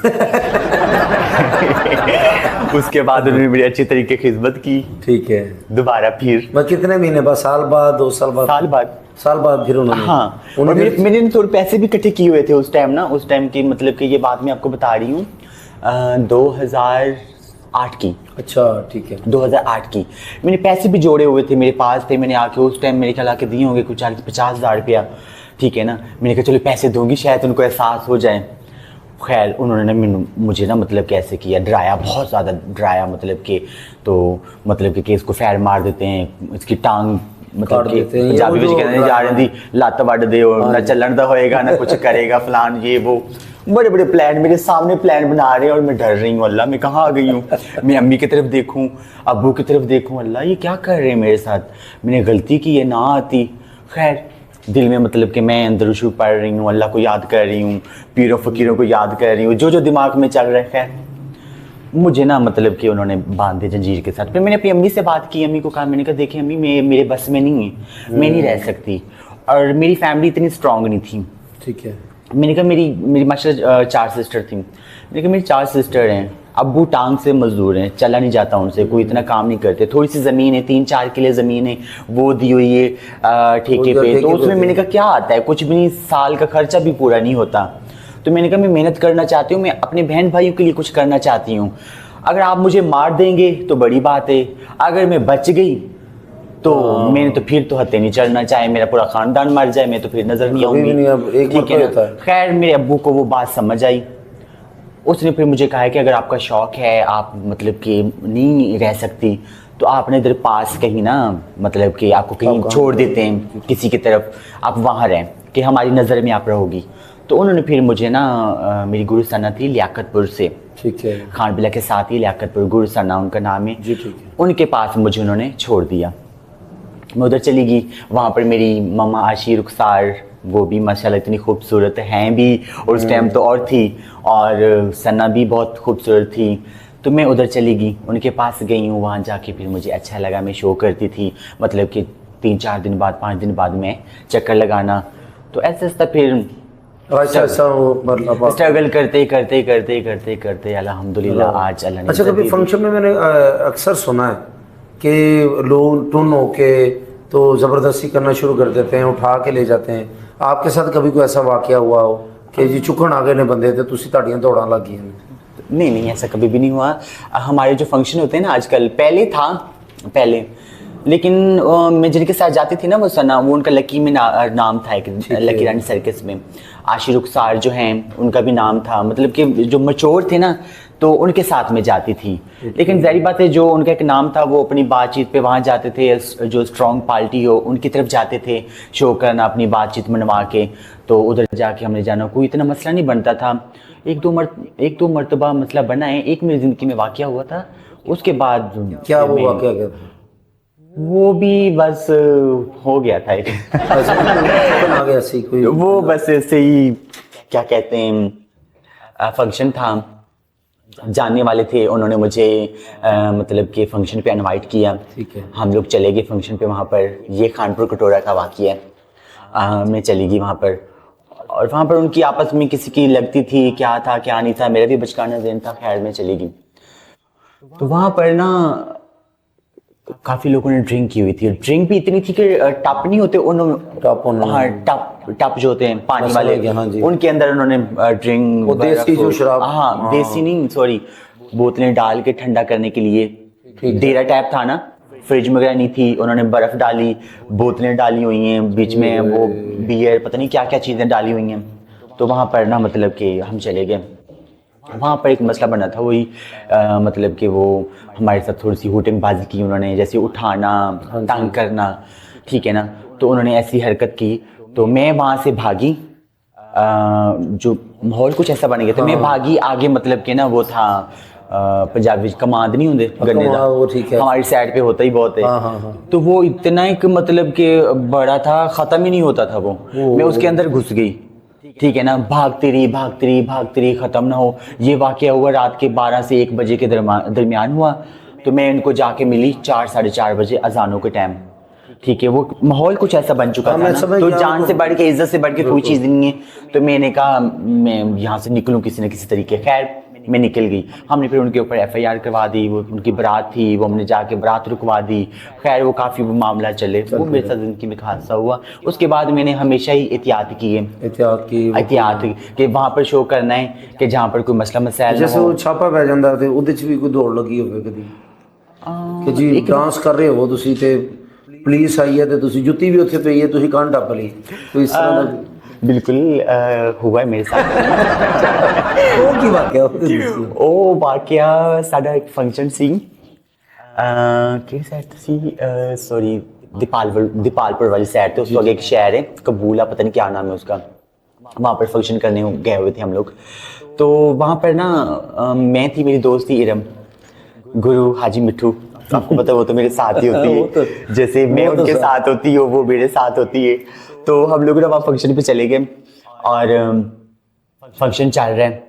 उसके बाद उन्होंने बड़ी अच्छी तरीके की खिदमत की। ठीक है। दोबारा फिर मैं कितने महीने बाद, साल बाद, 2 साल बाद? साल बाद फिर उन्होंने, हाँ, और मैंने थोड़े पैसे भी इकट्ठे किए हुए थे उस टाइम ना, उस टाइम की मतलब कि ये बात मैं आपको बता रही हूँ 2008 की। अच्छा ठीक है। 2008 की मैंने पैसे भी जोड़े हुए थे, मेरे पास थे। मैंने आके उस टाइम मेरे ख्याल आके दिए होंगे कुछ 50,000 रुपया, ठीक है ना। मैंने कहा चलो पैसे दूंगी, शायद उनको एहसास हो जाए। खैर उन्होंने ना मुझे ना मतलब कैसे किया, डराया, बहुत ज़्यादा डराया, मतलब कि तो मतलब कि इसको फैर मार देते हैं, इसकी टांग मतलब कि पंजाबी में कहते हैं जा रही थी लात वड दे, और ना चलन दा होएगा ना कुछ करेगा, फलान ये वो, बड़े बड़े प्लान मेरे सामने प्लान बना रहे हैं, और मैं डर रही हूँ। अल्लाह मैं कहाँ आ गई हूँ, मैं अम्मी की तरफ देखूँ, अब्बू की तरफ देखूँ, अल्लाह ये क्या कर रहे हैं मेरे साथ, मैंने गलती की है ना आती। खैर दिल में मतलब कि मैं अंदर शुरू पढ़ रही हूँ, अल्लाह को याद कर रही हूँ, पीरों फ़कीरों को याद कर रही हूँ, जो दिमाग में चल रहा है। खैर मुझे ना मतलब कि उन्होंने बांधे जंजीर के साथ। फिर मैंने अपनी अम्मी से बात की, अम्मी को कहा, मैंने कहा देखिए अम्मी मेरे बस में नहीं है, मैं नहीं रह सकती, और मेरी फैमिली इतनी स्ट्रांग नहीं थी। ठीक है। मैंने कहा मेरी माशा 4 सिस्टर थी, मैंने कहा मेरी 4 सिस्टर हैं, अब्बू टांग से मजदूर हैं, चला नहीं जाता उनसे, कोई इतना काम नहीं करते, थोड़ी सी ज़मीन है, 3-4 किले ज़मीन है, वो दी हुई है ठेके पे, तो उसमें मैंने कहा क्या आता है, कुछ भी नहीं, साल का खर्चा भी पूरा नहीं होता। तो मैंने कहा मैं मेहनत करना चाहती हूँ, मैं अपने बहन भाइयों के लिए कुछ करना चाहती हूँ, अगर आप मुझे मार देंगे तो बड़ी बात है, अगर मैं बच गई तो मैंने तो फिर तो हत्थे नहीं चढ़ना, चाहे मेरा पूरा खानदान मर जाए, मैं तो फिर नजर नहीं आऊंगी, ठीक है ना। खैर मेरे अब्बू को वो बात समझ आई, उसने फिर मुझे कहा कि अगर आपका शौक है, आप मतलब कि नहीं रह सकती, तो आपने इधर पास कहीं ना मतलब कि आपको कहीं छोड़ देते हैं किसी की तरफ, आप वहाँ रहें कि हमारी नज़र में आप रहोगी। तो उन्होंने फिर मुझे ना मेरी गुरु सना थी लियाकतपुर से, ठीक है, खानबिला के साथ ही लियाकतपुर, गुरु सना उनका नाम है जी, ठीक है, उनके पास मुझे उन्होंने छोड़ दिया। मैं उधर चली गई, वहाँ पर मेरी मम्मा आशी रुखसार, वो भी माशाल्लाह इतनी खूबसूरत हैं भी, और उस टाइम तो और थी, और सना भी बहुत खूबसूरत थी। तो मैं उधर चली गई, उनके पास गई हूँ, वहाँ जाके फिर मुझे अच्छा लगा, मैं शो करती थी, मतलब कि 3-4 दिन बाद, 5 दिन बाद मैं चक्कर लगाना। तो ऐसे ऐसा फिर स्ट्रगल करते करते अल्हम्दुलिल्लाह आज अल्लाह ने। अच्छा, कभी फंक्शन में मैंने अक्सर सुना है कि लोग टुन होके तो ज़बरदस्ती करना शुरू कर देते हैं, उठा के ले जाते हैं, आपके साथ कभी कोई ऐसा वाक़या हुआ हो कि जी चुकन आगे ने बंदे थे, तुसी ताड़ियां दौड़ां लग गई? नहीं, ऐसा कभी भी नहीं हुआ। हमारे जो फंक्शन होते हैं ना आजकल, पहले था, लेकिन मैं जिनके साथ जाती थी ना वो सना, वो उनका लकी में नाम था एक, लकी रानी सर्कस में। आशी रुखसार जो हैं उनका भी नाम था, मतलब कि जो मचोर थे ना तो उनके साथ में जाती थी। लेकिन ज़ाहिर बात है जो उनका एक नाम था वो अपनी बातचीत पे वहाँ जाते थे, जो स्ट्रॉन्ग पार्टी हो उनकी तरफ जाते थे शो करना, अपनी बातचीत मनवा के। तो उधर जाके हमने जाना, कोई इतना मसला नहीं बनता था। एक दो मरतबा मसला बना है, एक मेरी ज़िंदगी में वाक़या हुआ था, उसके बाद क्या वो वाक़या क्या था? वो भी बस हो गया था एक आ गया ऐसे ही कोई? वो बस ऐसे ही क्या कहते हैं, फंक्शन था, जानने वाले थे, उन्होंने मुझे मतलब कि फंक्शन पे इनवाइट किया। ठीक है। हम लोग चले गए फंक्शन पे। वहाँ पर ये खानपुर कटोरा का वाक़या है। मैं चली गई वहाँ पर, और वहाँ पर उनकी आपस में किसी की लगती थी, क्या था क्या नहीं था, मेरा भी बचकाना ज़हन था। खैर मैं चली गई, तो वहाँ पर ना काफ़ी लोगों ने ड्रिंक की हुई थी। ड्रिंक भी इतनी थी कि टप नहीं होते हाँ, टप जो होते हैं पानी वाले, हाँ जी। उनके अंदर उन्होंने ड्रिंक, वो देसी जो शराब, हाँ देसी नहीं सॉरी, बोतलें डाल के ठंडा करने के लिए। डेरा टैप था ना, फ्रिज वगैरह नहीं थी, उन्होंने बर्फ डाली, बोतलें डाली हुई हैं, बीच में वो बियर, पता नहीं क्या क्या चीज़ें डाली हुई हैं। तो वहाँ पर ना मतलब कि हम चले गए। वहाँ पर एक मसला बना था, वही मतलब कि वो हमारे साथ थोड़ी सी हुटिंगबाजी की उन्होंने, जैसे उठाना, तंग करना, ठीक है ना। तो उन्होंने ऐसी हरकत की, तो मैं वहाँ से भागी। जो माहौल कुछ ऐसा बन गया था, मैं भागी आगे, मतलब कि ना वो था पंजाबी कमांद नहीं होंगे गन्ने का, वो ठीक है, हमारी साइड पे होता ही बहुत है। तो वो इतना एक मतलब कि बड़ा था, ख़त्म ही नहीं होता था वो। मैं उसके अंदर घुस गई, ठीक है ना, भागती रही, ख़त्म ना हो। ये वाक़या हुआ रात के 12 से 1 बजे के दरमियान हुआ। तो मैं इनको जाके मिली 4 साढ़े 4 बजे अजानों के टाइम, ठीक है। वो माहौल कुछ ऐसा बन चुका था ना, तो जान से बढ़ के, इज्जत से बढ़ के कोई चीज़ नहीं है। तो मैंने कहा मैं यहाँ से निकलूँ किसी न किसी तरीके। खैर मैं निकल गई। हमने फिर उनके ऊपर FIR करवा दी, वो उनकी बारात थी, वो हमने जाके बारात रुकवा दी। खैर वो काफ़ी मामला चले, वो मेरे साथ ज़िंदगी में हादसा हुआ। उसके बाद मैंने हमेशा ही एहतियात की है, एहतियात कि वहाँ पर शो करना है कि जहाँ पर कोई मसला मसाइल जैसे वो छापा पै ਜਾਂਦਾ ਤੇ ਉਹਦੇ ਚ ਵੀ ਕੋਈ ਦੌੜ ਲੱਗੀ ਹੋਵੇ ਕਦੀ ਕਿ ਜੀ ਡਾਂਸ ਕਰ ਰਹੇ ਹੋ ਤੁਸੀਂ ਤੇ ਪੁਲਿਸ ਆਈ ਹੈ ਤੇ ਤੁਸੀਂ ਜੁੱਤੀ ਵੀ ਉੱਥੇ ਪਈ ਹੈ, ਤੁਸੀਂ ਕੰਨ ਟੱਪ ਲਈ, ਕੋਈ ਇਸ ਤਰ੍ਹਾਂ ਦਾ? बिल्कुल हुआ है मेरे साथ। ਉਹ ਕੀ ਵਾਕਿਆ? ਉਹ ਵਾਕਿਆ ਸਾਡਾ ਇੱਕ ਫੰਕਸ਼ਨ ਸੀ, ਕਿਹੜੀ ਸਾਈਡ ਸੀ, सॉरी दीपालपुर वाली साइड। तो उसको आगे एक शहर है कबूला, पता नहीं क्या नाम है उसका। वहाँ पर फंक्शन करने गए हुए थे हम लोग। तो वहाँ पर ना मैं थी, मेरी दोस्त थी इरम, गुरु हाजी मिट्ठू, आपको पता है वो तो मेरे साथ ही होती है, जैसे मैं उनके साथ होती हूँ वो मेरे साथ होती है। तो हम लोग ना वहाँ फंक्शन पे चले गए, और फंक्शन चल रहा है।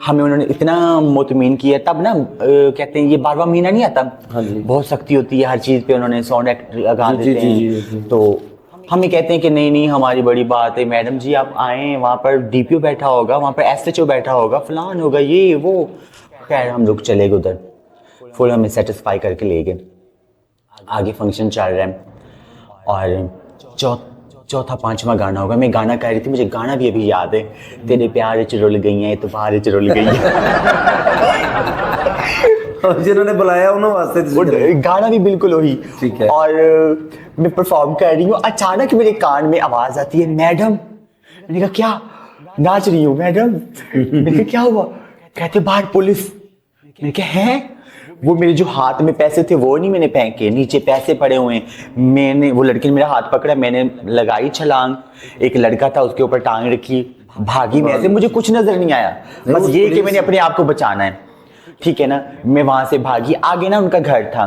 हमें उन्होंने इतना मुतमीन किया। तब ना कहते हैं ये 12वां महीना नहीं आता, बहुत सख्ती होती है हर चीज़ पे, उन्होंने साउंड एक्ट लगा देते हैं। तो हमें कहते हैं कि नहीं हमारी बड़ी बात है मैडम जी, आप आएँ, वहाँ पर DPO बैठा होगा, वहाँ पर SHO बैठा होगा, फलान होगा, ये वो। खैर हम लोग चले गए उधर, फुल हमें सेटिस्फाई करके ले गए। आगे फंक्शन चल रहा है, और चौथा 5वां गाना होगा। मैं गाना कह रही थी, मुझे गाना भी अभी याद है, तेरे प्यार च रुल गई हैं, तुम्हारे च रुल गई हैं। जिन्होंने बुलाया उन्होंने वास्ते गाना भी बिल्कुल वही, ठीक है। और मैं परफॉर्म कर रही हूँ, अचानक मेरे कान में आवाज़ आती है, मैडम। मैंने कहा क्या? नाच रही हूँ मैडम। मैंने कहा क्या हुआ? कहते बाहर पुलिस। मैंने कहा है? वो मेरे जो हाथ में पैसे थे वो नहीं मैंने फेंके, नीचे पैसे पड़े हुए हैं। मैंने, वो लड़के ने मेरा हाथ पकड़ा, मैंने लगाई छलांग, एक लड़का था उसके ऊपर टांग रखी, भागी मैं से, मुझे कुछ नजर नहीं आया, बस ये कि मैंने अपने आप को बचाना है, ठीक है ना। मैं वहां से भागी। आगे ना उनका घर था,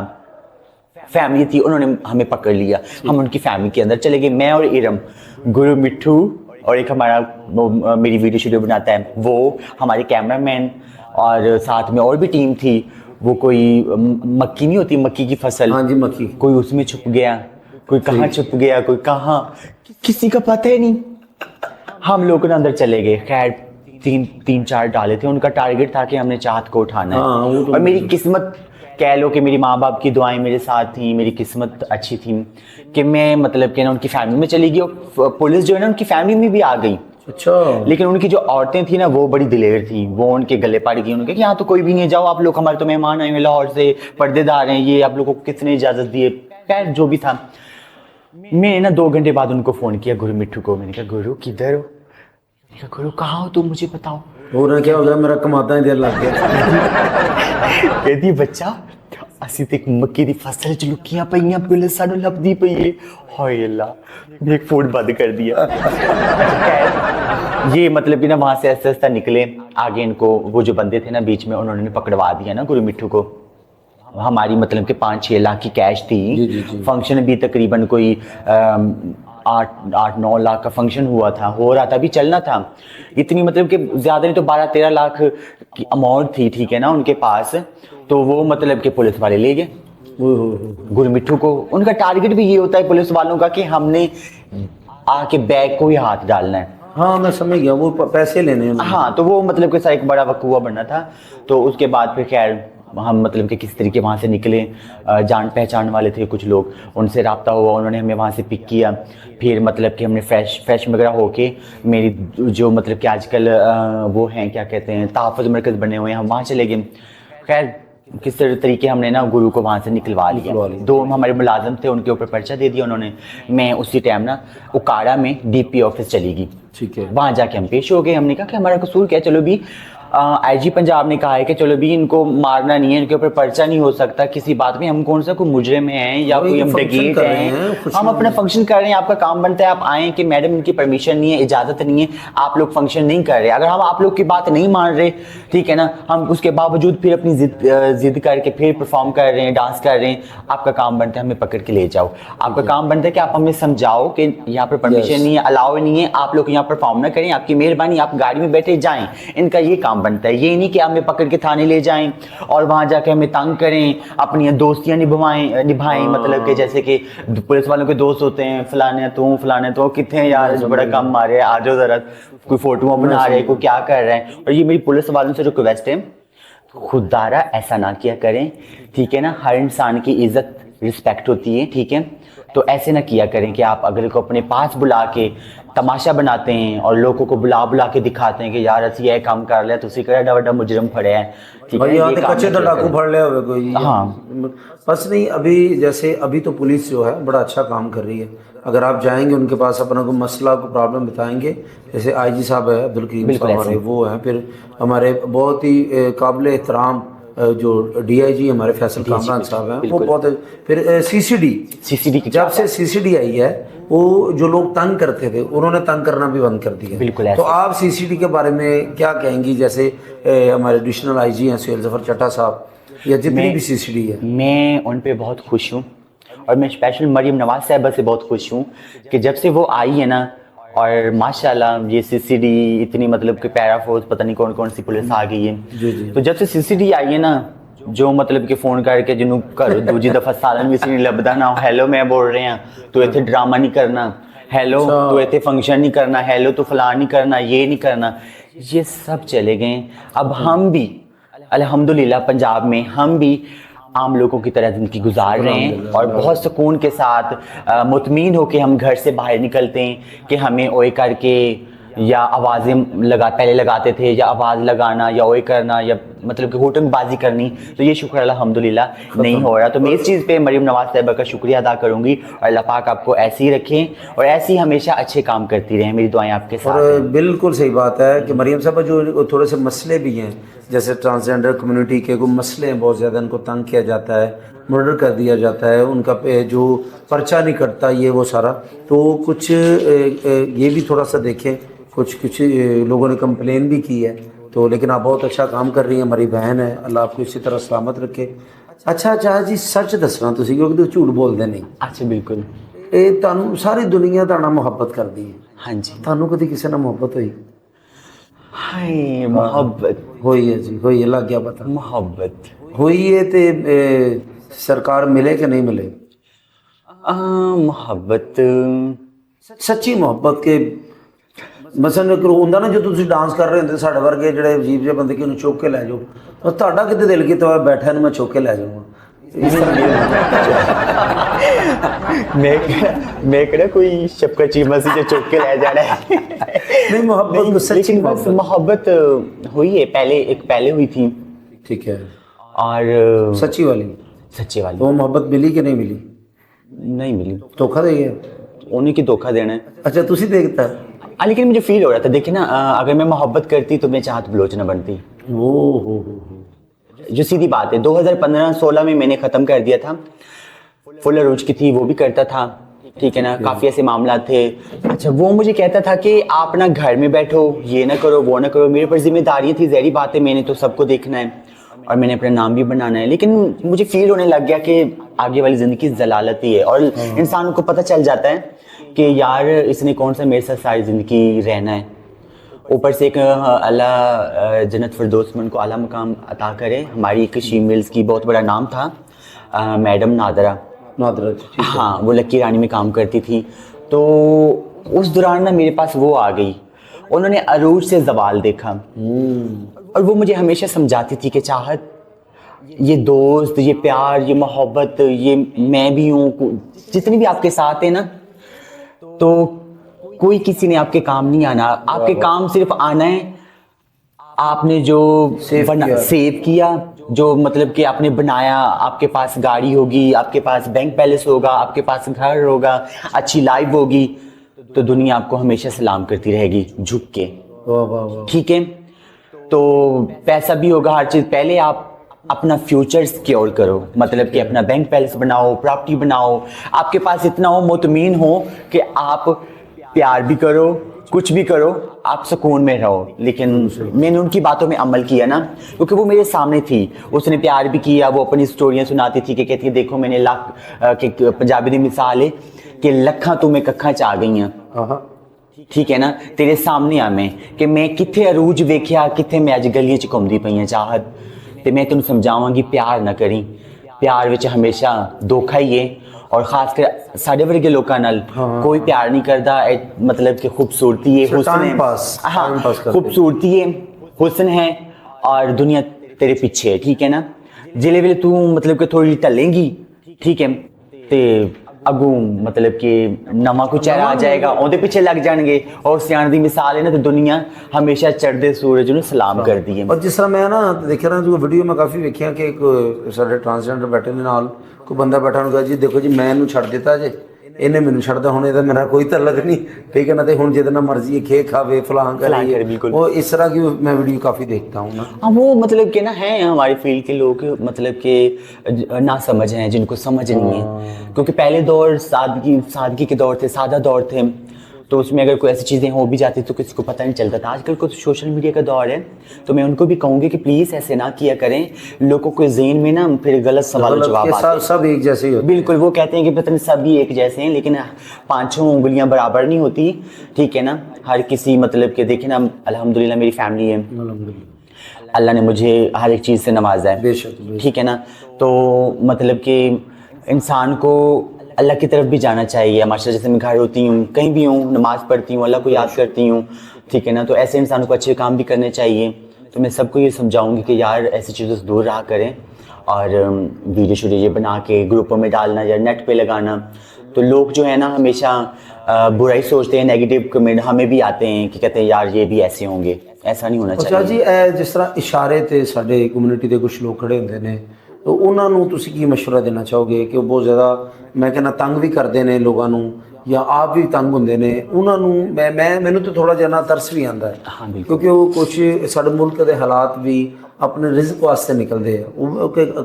फैमिली थी, उन्होंने हमें पकड़ लिया। हम उनकी फैमिली के अंदर चले गए, मैं और इरम, गुरु मिट्ठू, और एक हमारा मेरी वीडियो शूडियो बनाता है वो, हमारे कैमरामैन, और साथ में और भी टीम थी। वो कोई मक्की नहीं होती, मक्की की फसल, हाँ जी मक्की, कोई उसमें छुप गया, कोई कहाँ छुप गया, कोई कहाँ, किसी का पता ही नहीं। हम लोग ना अंदर चले गए। खैर 3-4 डाले थे, उनका टारगेट था कि हमने चाहत को उठाना है। तो और मेरी किस्मत कह लो कि मेरी माँ बाप की दुआएं मेरे साथ थी, मेरी किस्मत अच्छी थी कि मैं मतलब कि ना उनकी फैमिली में चली गई, और पुलिस जो है ना उनकी फैमिली में भी आ गई। अच्छा। लेकिन उनकी जो औरतें थी ना वो बड़ी दिलेर थी, वो उनके गले पड़ गई। उन्होंने कहा यहाँ तो कोई भी नहीं है, जाओ आप लोग, हमारे तो मेहमान आए हुए लाहौर से, पर्देदार हैं ये, आप लोगों को किसने इजाज़त दी है खैर जो भी था, मैंने ना 2 घंटे बाद उनको फ़ोन किया, गुरु मिट्ठू को। मैंने कहा गुरु किधर हो? मैंने कहा गुरु कहाँ हो तुम, मुझे बताओ। और क्या हो गया, मेरा कमाता ही देर लग गया। कहती बच्चा ਅਸੀਂ ਤੇ ਮੱਕੀ ਦੀ ਫਸਲ ਚ ਲੁਕੀਆਂ ਪਈਆਂ, ਪੁਲਿਸ ਸਾਨੂੰ ਲੱਭਦੀ ਪਈ ਹੈ। ਹਾਏ अल्लाह, मैं एक फ़ोन बंद कर दिया। ये मतलब कि ना वहाँ से ऐसा ऐसा निकले, आगे इनको वो जो बंदे थे ना बीच में, उन्होंने पकड़वा दिया ना गुरु मिट्ठू को। हमारी मतलब कि 5-6 लाख की कैश थी। फंक्शन भी तकरीबन कोई 8-9 लाख का फंक्शन हुआ था, हो रहा था, अभी चलना था। इतनी मतलब कि ज़्यादा नहीं तो 12-13 लाख की अमाउंट थी, ठीक है ना, उनके पास। तो वो मतलब कि पुलिस वाले ले गए गुरु मिट्ठू को। उनका टारगेट भी ये होता है पुलिस वालों का कि हमने आके बैग को ही हाथ डालना है। हाँ मैं समझ गया, वो पैसे लेने हैं। हाँ, तो वो मतलब कि एक बड़ा वकूआ बनना था। तो उसके बाद फिर खैर हम मतलब कि किस तरीके वहाँ से निकले, जान पहचान वाले थे कुछ लोग, उनसे रब्ता हुआ, उन्होंने हमें वहाँ से पिक किया। फिर मतलब कि हमने फ्रेश वगैरह होके, मेरी जो मतलब कि आजकल वो हैं क्या कहते हैं, तहफ़्फ़ुज़ मरकज़ बने हुए हैं, हम वहाँ चले गए। खैर किस तरीके हमने ना गुरु को वहाँ से निकलवा लिया। 2 हमारे मुलाजिम थे, उनके ऊपर पर्चा दे दिया उन्होंने। मैं उसी टाइम ना उकाड़ा में DP ऑफिस चली गई। ठीक है, वहाँ जाके हम पेश हो गए। हमने कहा कि हमारा कसूर क्या है, चलो भी IG पंजाब ने कहा है कि चलो भी इनको मारना नहीं है, इनके ऊपर पर्चा नहीं हो सकता किसी बात में। हम कौन सा कोई मुजरिम हैं या कोई हम डगेट हैं, हम अपना फंक्शन कर रहे हैं, आपका काम बनता है आप आएँ कि मैडम इनकी परमिशन नहीं है, इजाज़त नहीं है, आप लोग फंक्शन नहीं कर रहे। अगर हम आप लोग की बात नहीं मान रहे, ठीक है ना, हम उसके बावजूद फिर अपनी जिद करके फिर परफॉर्म कर रहे हैं, डांस कर रहे हैं, आपका काम बनता है हमें पकड़ के ले जाओ। आपका काम बनता है कि आप हमें समझाओ कि यहाँ पर परमिशन नहीं है, अलाउ नहीं है, आप लोग यहाँ परफॉर्म ना करें, आपकी मेहरबानी, आप गाड़ी में बैठे जाएं। इनका ये काम बनता है, ये नहीं कि हमें पकड़ के थाने ले जाएं और वहाँ जाके हमें तंग करें, अपनी दोस्तियाँ निभाएं। मतलब कि जैसे कि पुलिस वालों के दोस्त होते हैं, फलाने तो कितने यार बड़ा कम मारे, आ जाओ जरा, कोई फोटो बना रहे, कोई क्या कर रहे हैं। और ये मेरी पुलिस वालों से रिक्वेस्ट है, खुदारा ऐसा ना किया करें, ठीक है ना। हर इंसान की इज्जत रिस्पेक्ट होती है, ठीक है। तो ऐसे ना किया करें कि आप अगले को अपने पास बुला के तमाशा बनाते हैं और लोगों को बुला के दिखाते हैं कि यार असि ये काम कर लिया, तुसी केड़ा बड़ा मुजरिम फड़े है, ठीक है। ये कच्चे तो डाकू फड़ लिया होगा कोई। हाँ बस नहीं, अभी जैसे अभी तो पुलिस जो है बड़ा अच्छा काम कर रही है। अगर आप जाएंगे उनके पास, अपना को मसला को प्रॉब्लम बताएंगे, जैसे IG साहब है अब्दुल करीम साहब हमारे, वो हैं। फिर हमारे बहुत ही काबिल एहतराम जो DIG हमारे फैसल कामरान साहब हैं, वो बहुत। फिर CCD जब से CCD आई है, वो जो लोग तंग करते थे उन्होंने तंग करना भी बंद कर दिया। बिल्कुल। तो आप CCD के बारे में क्या कहेंगी? जैसे हमारे एडिशनल IG हैं सुहेल जफर चट्टा साहब, या जितनी भी CCD है, मैं उन पे बहुत खुश हूँ। और मैं स्पेशल मरियम नवाज साहिबा से बहुत खुश हूँ कि जब से वो आई है ना, और माशाल्लाह ये CCD इतनी मतलब कि पैरा फोर्स पता नहीं कौन कौन सी पुलिस आ गई है। तो जब से CCD आई है ना, जो मतलब कि फोन करके जिन्हों घर दूजी दफा सालन में नहीं लभदा ना, हेलो मैं बोल रहे हैं, तो इतने ड्रामा नहीं करना, हेलो तो इतने फंक्शन नहीं करना, हेलो तो फलान नहीं करना, ये नहीं करना, ये सब चले गए। अब हम भी अल्हम्दुलिल्लाह पंजाब में हम भी आम लोगों की तरह ज़िंदगी गुजार रहे हैं और बहुत सुकून के साथ मुतमीन होकर हम घर से बाहर निकलते हैं कि हमें ओए करके या आवाज़ें पहले लगाते थे, या आवाज़ लगाना या ओए करना या मतलब कि होटंगबाजी करनी, तो ये शुक्र अल्हम्दुलिल्लाह नहीं हो रहा। तो मैं इस चीज़ पे मरियम नवाज साहिबा का शुक्रिया अदा करूँगी और अल्लाह पाक आपको ऐसे ही रखें और ऐसे ही हमेशा अच्छे काम करती रहें। मेरी दुआएं आपके साथ और बिल्कुल सही बात है कि मरियम साहबा जो थोड़े से मसले भी हैं, जैसे ट्रांसजेंडर कम्युनिटी के कोई मसले हैं, बहुत ज़्यादा उनको तंग किया जाता है, मर्डर कर दिया जाता है, उनका जो पर्चा नहीं कटता, ये वो सारा। तो कुछ ये भी थोड़ा सा देखें, कुछ लोगों ने कंप्लेन भी की है, तो लेकिन आप बहुत अच्छा काम कर रही हैं, हमारी बहन है, अल्लाह आपको इसी तरह सलामत रखे। अच्छा जी, सच दसना तुसी, क्योंकि तुम झूठ बोलते नहीं। अच्छा बिल्कुल। ये तुहानू सारी दुनिया तुहाडे मुहब्बत करदी है। हाँ जी। तुहानू कभी किसी नाल मुहब्बत हुई? हाय मोहब्बत हुई है जी, हुई है, लग गया पता। मोहब्बत हुई है तो सरकार मिले कि नहीं मिले? मोहब्बत, सच्ची मोहब्बत के मसलन एक ਹੁੰਦਾ ना, जो ਤੁਸੀਂ डांस कर रहे ਹੁੰਦੇ ਸਾਡੇ ਵਰਗੇ ਜਿਹੜੇ ਅਜੀਬ ਜਿਹੇ ਬੰਦੇ ਕਿ ਉਹਨੂੰ ਚੁੱਕ ਕੇ ਲੈ ਜਾਓ, ਤਾਂ ਤੁਹਾਡਾ ਕਿਤੇ ਦਿਲ ਕੀਤਾ ਹੋਇਆ ਬੈਠਾ ਨੂੰ ਮੈਂ ਚੁੱਕ ਕੇ ਲੈ ਜਾਊਂਗਾ, ਇਸ मैं कह कोई शफकत चीमा से जो चुक के ले जा रहा है। नहीं, मोहब्बत सच्ची मोहब्बत हुई है, पहले हुई थी, ठीक है, और सच्ची वाली सच्ची वाली। तो मोहब्बत मिली कि नहीं मिली? नहीं मिली। धोखा दे गया? उन्हीं की धोखा देना है। अच्छा तुसी देखता? लेकिन मुझे फील हो रहा था, देखिए ना, अगर मैं मोहब्बत करती तो मैं चाहत बलोच न बनती। जो सीधी बात है, 2015-16 में मैंने ख़त्म कर दिया था। फुल अरूज की थी, वो भी करता था, ठीक है ना, काफ़ी ऐसे मामला थे। अच्छा, वो मुझे कहता था कि आप ना घर में बैठो, ये ना करो, वो ना करो। मेरे पर जिम्मेदारियाँ थी, ज़हरी बात है, मैंने तो सबको देखना है और मैंने अपना नाम भी बनाना है। लेकिन मुझे फील होने लग गया कि आगे वाली ज़िंदगी जलालत ही है, और इंसान को पता चल जाता है कि यार इसने कौन सा मेरे साथ सारी ज़िंदगी रहना है। ऊपर से एक अल्लाह जन्नत फिरदौस में उनको आला मुकाम अता करे। हमारी एक शी मिल्स की बहुत बड़ा नाम था, मैडम नादरा। नादरा, ठीक है। हाँ, वो लक्की रानी में काम करती थी। तो उस दौरान ना मेरे पास वो आ गई, उन्होंने अरूज से जवाल देखा और वो मुझे हमेशा समझाती थी कि चाहत, ये दोस्त, ये प्यार, ये मोहब्बत, ये मैं भी हूँ, जितनी भी आपके साथ है ना, तो कोई किसी ने आपके काम नहीं आना। आपके काम सिर्फ आना है आपने जो सेव किया, जो मतलब कि आपने बनाया। आपके पास गाड़ी होगी, आपके पास बैंक बैलेंस होगा, आपके पास घर होगा, अच्छी लाइफ होगी, तो दुनिया आपको हमेशा सलाम करती रहेगी झुक के। ठीक है, तो पैसा भी होगा, हर चीज़। पहले आप अपना फ्यूचर सिक्योर करो, मतलब कि अपना बैंक बैलेंस बनाओ, प्रॉपर्टी बनाओ, आपके पास इतना हो, मुतमीन हो कि आप प्यार भी करो, कुछ भी करो, आप सुकून में रहो। लेकिन मैंने उनकी बातों में अमल किया ना, क्योंकि वो मेरे सामने थी, उसने प्यार भी किया। वो अपनी स्टोरियाँ सुनाती थी कि कहती है देखो मैंने लाख के पंजाबी की मिसाल है कि लखा तू मैं कखा च आ गई हाँ, ठीक है ना, तेरे सामने आ मैं कि मैं किथे अरूज वेख्या, किथे मैं अज गलियां च घूमदी पई हां चाहत। ते मैं तेन समझावांगी प्यार ना करी, प्यार विच हमेशा धोखा ही है। और खासकर साढ़े वर्गे लोगों नाल कोई प्यार नहीं करता। मतलब कि खूबसूरती है, हुस्न है, हाँ, खूबसूरती है, हुस्न है, और दुनिया तेरे पीछे है, ठीक है ना। जिले वेले तू मतलब कि थोड़ी ढलेंगी, ठीक है, ते अगू मतलब कि नवा कोई चेहरा आ जाएगा, ਉਹਦੇ ਪਿੱਛੇ ਲੱਗ ਜਾਣਗੇ। और सियाण ਦੀ मिसाल है ना, तो दुनिया हमेशा चढ़ते सूरज ਨੂੰ सलाम करती है। और जिस तरह मैं ना देखिया ना जो वीडियो मैं काफ़ी वेखिया कि एक साढ़े ट्रांसजेंडर बैठे ने नाल कोई बंदा बैठा होगा जी, देखो जी मैं इन्हू छड़ दिता जे, इन्हें मैनू छड़दा, हुण इहदा मेरा कोई तल्लक नहीं, ठीक है ना। तो हुण जिहदे नाल मर्जी खे खावे फलां करे, वो इस तरह की मैं वीडियो काफ़ी देखता हूँ ना। हाँ, वो मतलब कि ना है हमारे फील्ड के लोग मतलब कि ना समझ हैं, जिनको समझ नहीं है। क्योंकि पहले दौर सादगी के दौर थे, सादा दौर थे, तो उसमें अगर कोई ऐसी चीज़ें हो भी जाती तो किसी को पता नहीं चलता था। आजकल कुछ सोशल मीडिया का दौर है, तो मैं उनको भी कहूँगी कि प्लीज़ ऐसे ना किया करें। लोगों को ज़हन में ना फिर गलत सवाल जवाब आते हैं। सब एक जैसे ही होते हैं। बिल्कुल, वो कहते हैं कि पता नहीं सभी एक जैसे हैं, लेकिन 5-6 उंगलियां बराबर नहीं होती, ठीक है ना। हर किसी मतलब कि देखिए ना, अल्हम्दुलिल्लाह मेरी फैमिली है, अल्लाह ने मुझे हर एक चीज़ से नवाजा है, ठीक है ना। तो मतलब कि इंसान को अल्लाह की तरफ भी जाना चाहिए। माशा जैसे मैं घर होती हूँ, कहीं भी हूँ, नमाज़ पढ़ती हूँ, अल्लाह को याद करती हूँ, ठीक है ना। तो ऐसे इंसानों को अच्छे काम भी करने चाहिए। तो मैं सबको ये समझाऊंगी कि यार ऐसी चीज़ों से दूर रहा करें, और वीडियो शूडियो ये बना के ग्रुपों में डालना या नेट पे लगाना, तो लोग जो है ना हमेशा बुराई सोचते हैं, नेगेटिव कमेंट हमें भी आते हैं कि कहते हैं यार ये भी ऐसे होंगे, ऐसा नहीं होना चाहिए। अच्छा जी, जिस तरह इशारे ते साडे कम्युनिटी के कुछ लोग खड़े होंदे ने, तो उन्होंने तुसी की मशवरा देना चाहोगे कि वो बहुत ज़्यादा मैं कहना तंग भी करते हैं लोगों को, या आप भी तंग होंगे ने उन्होंने? मैनू तो थोड़ा जिहा तरस भी आता है, हाँ, क्योंकि वो कुछ साडे मुल्क के हालात भी अपने रिस्क वास्ते निकलते हैं,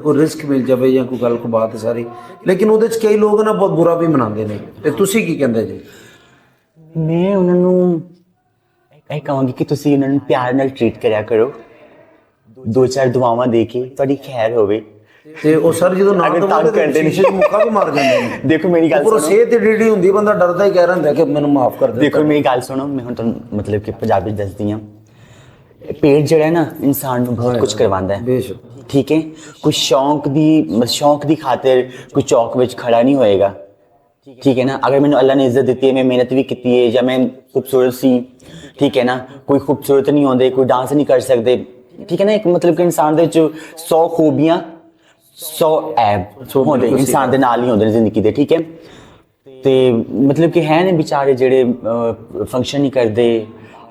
कोई रिस्क मिल जाए या कोई गल को बात है सारी, लेकिन वो कई लोग ना बहुत बुरा भी मनाते हैं। तो तुसी की कहते जी? मैं उन्होंने कहूँगी कि तुसी उन्होंने प्यार नाल ट्रीट करा करो, 2-4 दुआवां दे के तुहाडी खैर होवे। ते ओ सर जो ना अगर तंग करते शीशे च मुक्का भी मार जांदे ने। देखो मेरी गल सुनो, सेहत ईडी हुंदी, बंदा डरदा ही कह रहा हुंदा कि मैनू माफ कर दे। देखो मेरी गल सुनो, मैं हुण तुहानू मतलब कि पंजाबी दसदी हां। पेट जिहड़ा है ना इंसान नू बहुत कुछ करवांदा है, बेशक, ठीक है। कोई शौक दी खातिर कोई चौक विच खड़ा नहीं होएगा, ठीक है ना। अगर मैंने अल्लाह ने इज्जत दी है, मैं मेहनत भी की है, या मैं खूबसूरत सी, ठीक है ना, कोई खूबसूरत नहीं होंदे, कोई डांस नहीं कर सकते, ठीक है ना। एक मतलब कि इंसान दे 100 खूबियां 100 ऐब होंदे इंसान दे नाल ही होंदे जिंदगी दे, ठीक है। ते मतलब कि है ने बेचारे जेड़े फंक्शन नहीं करते,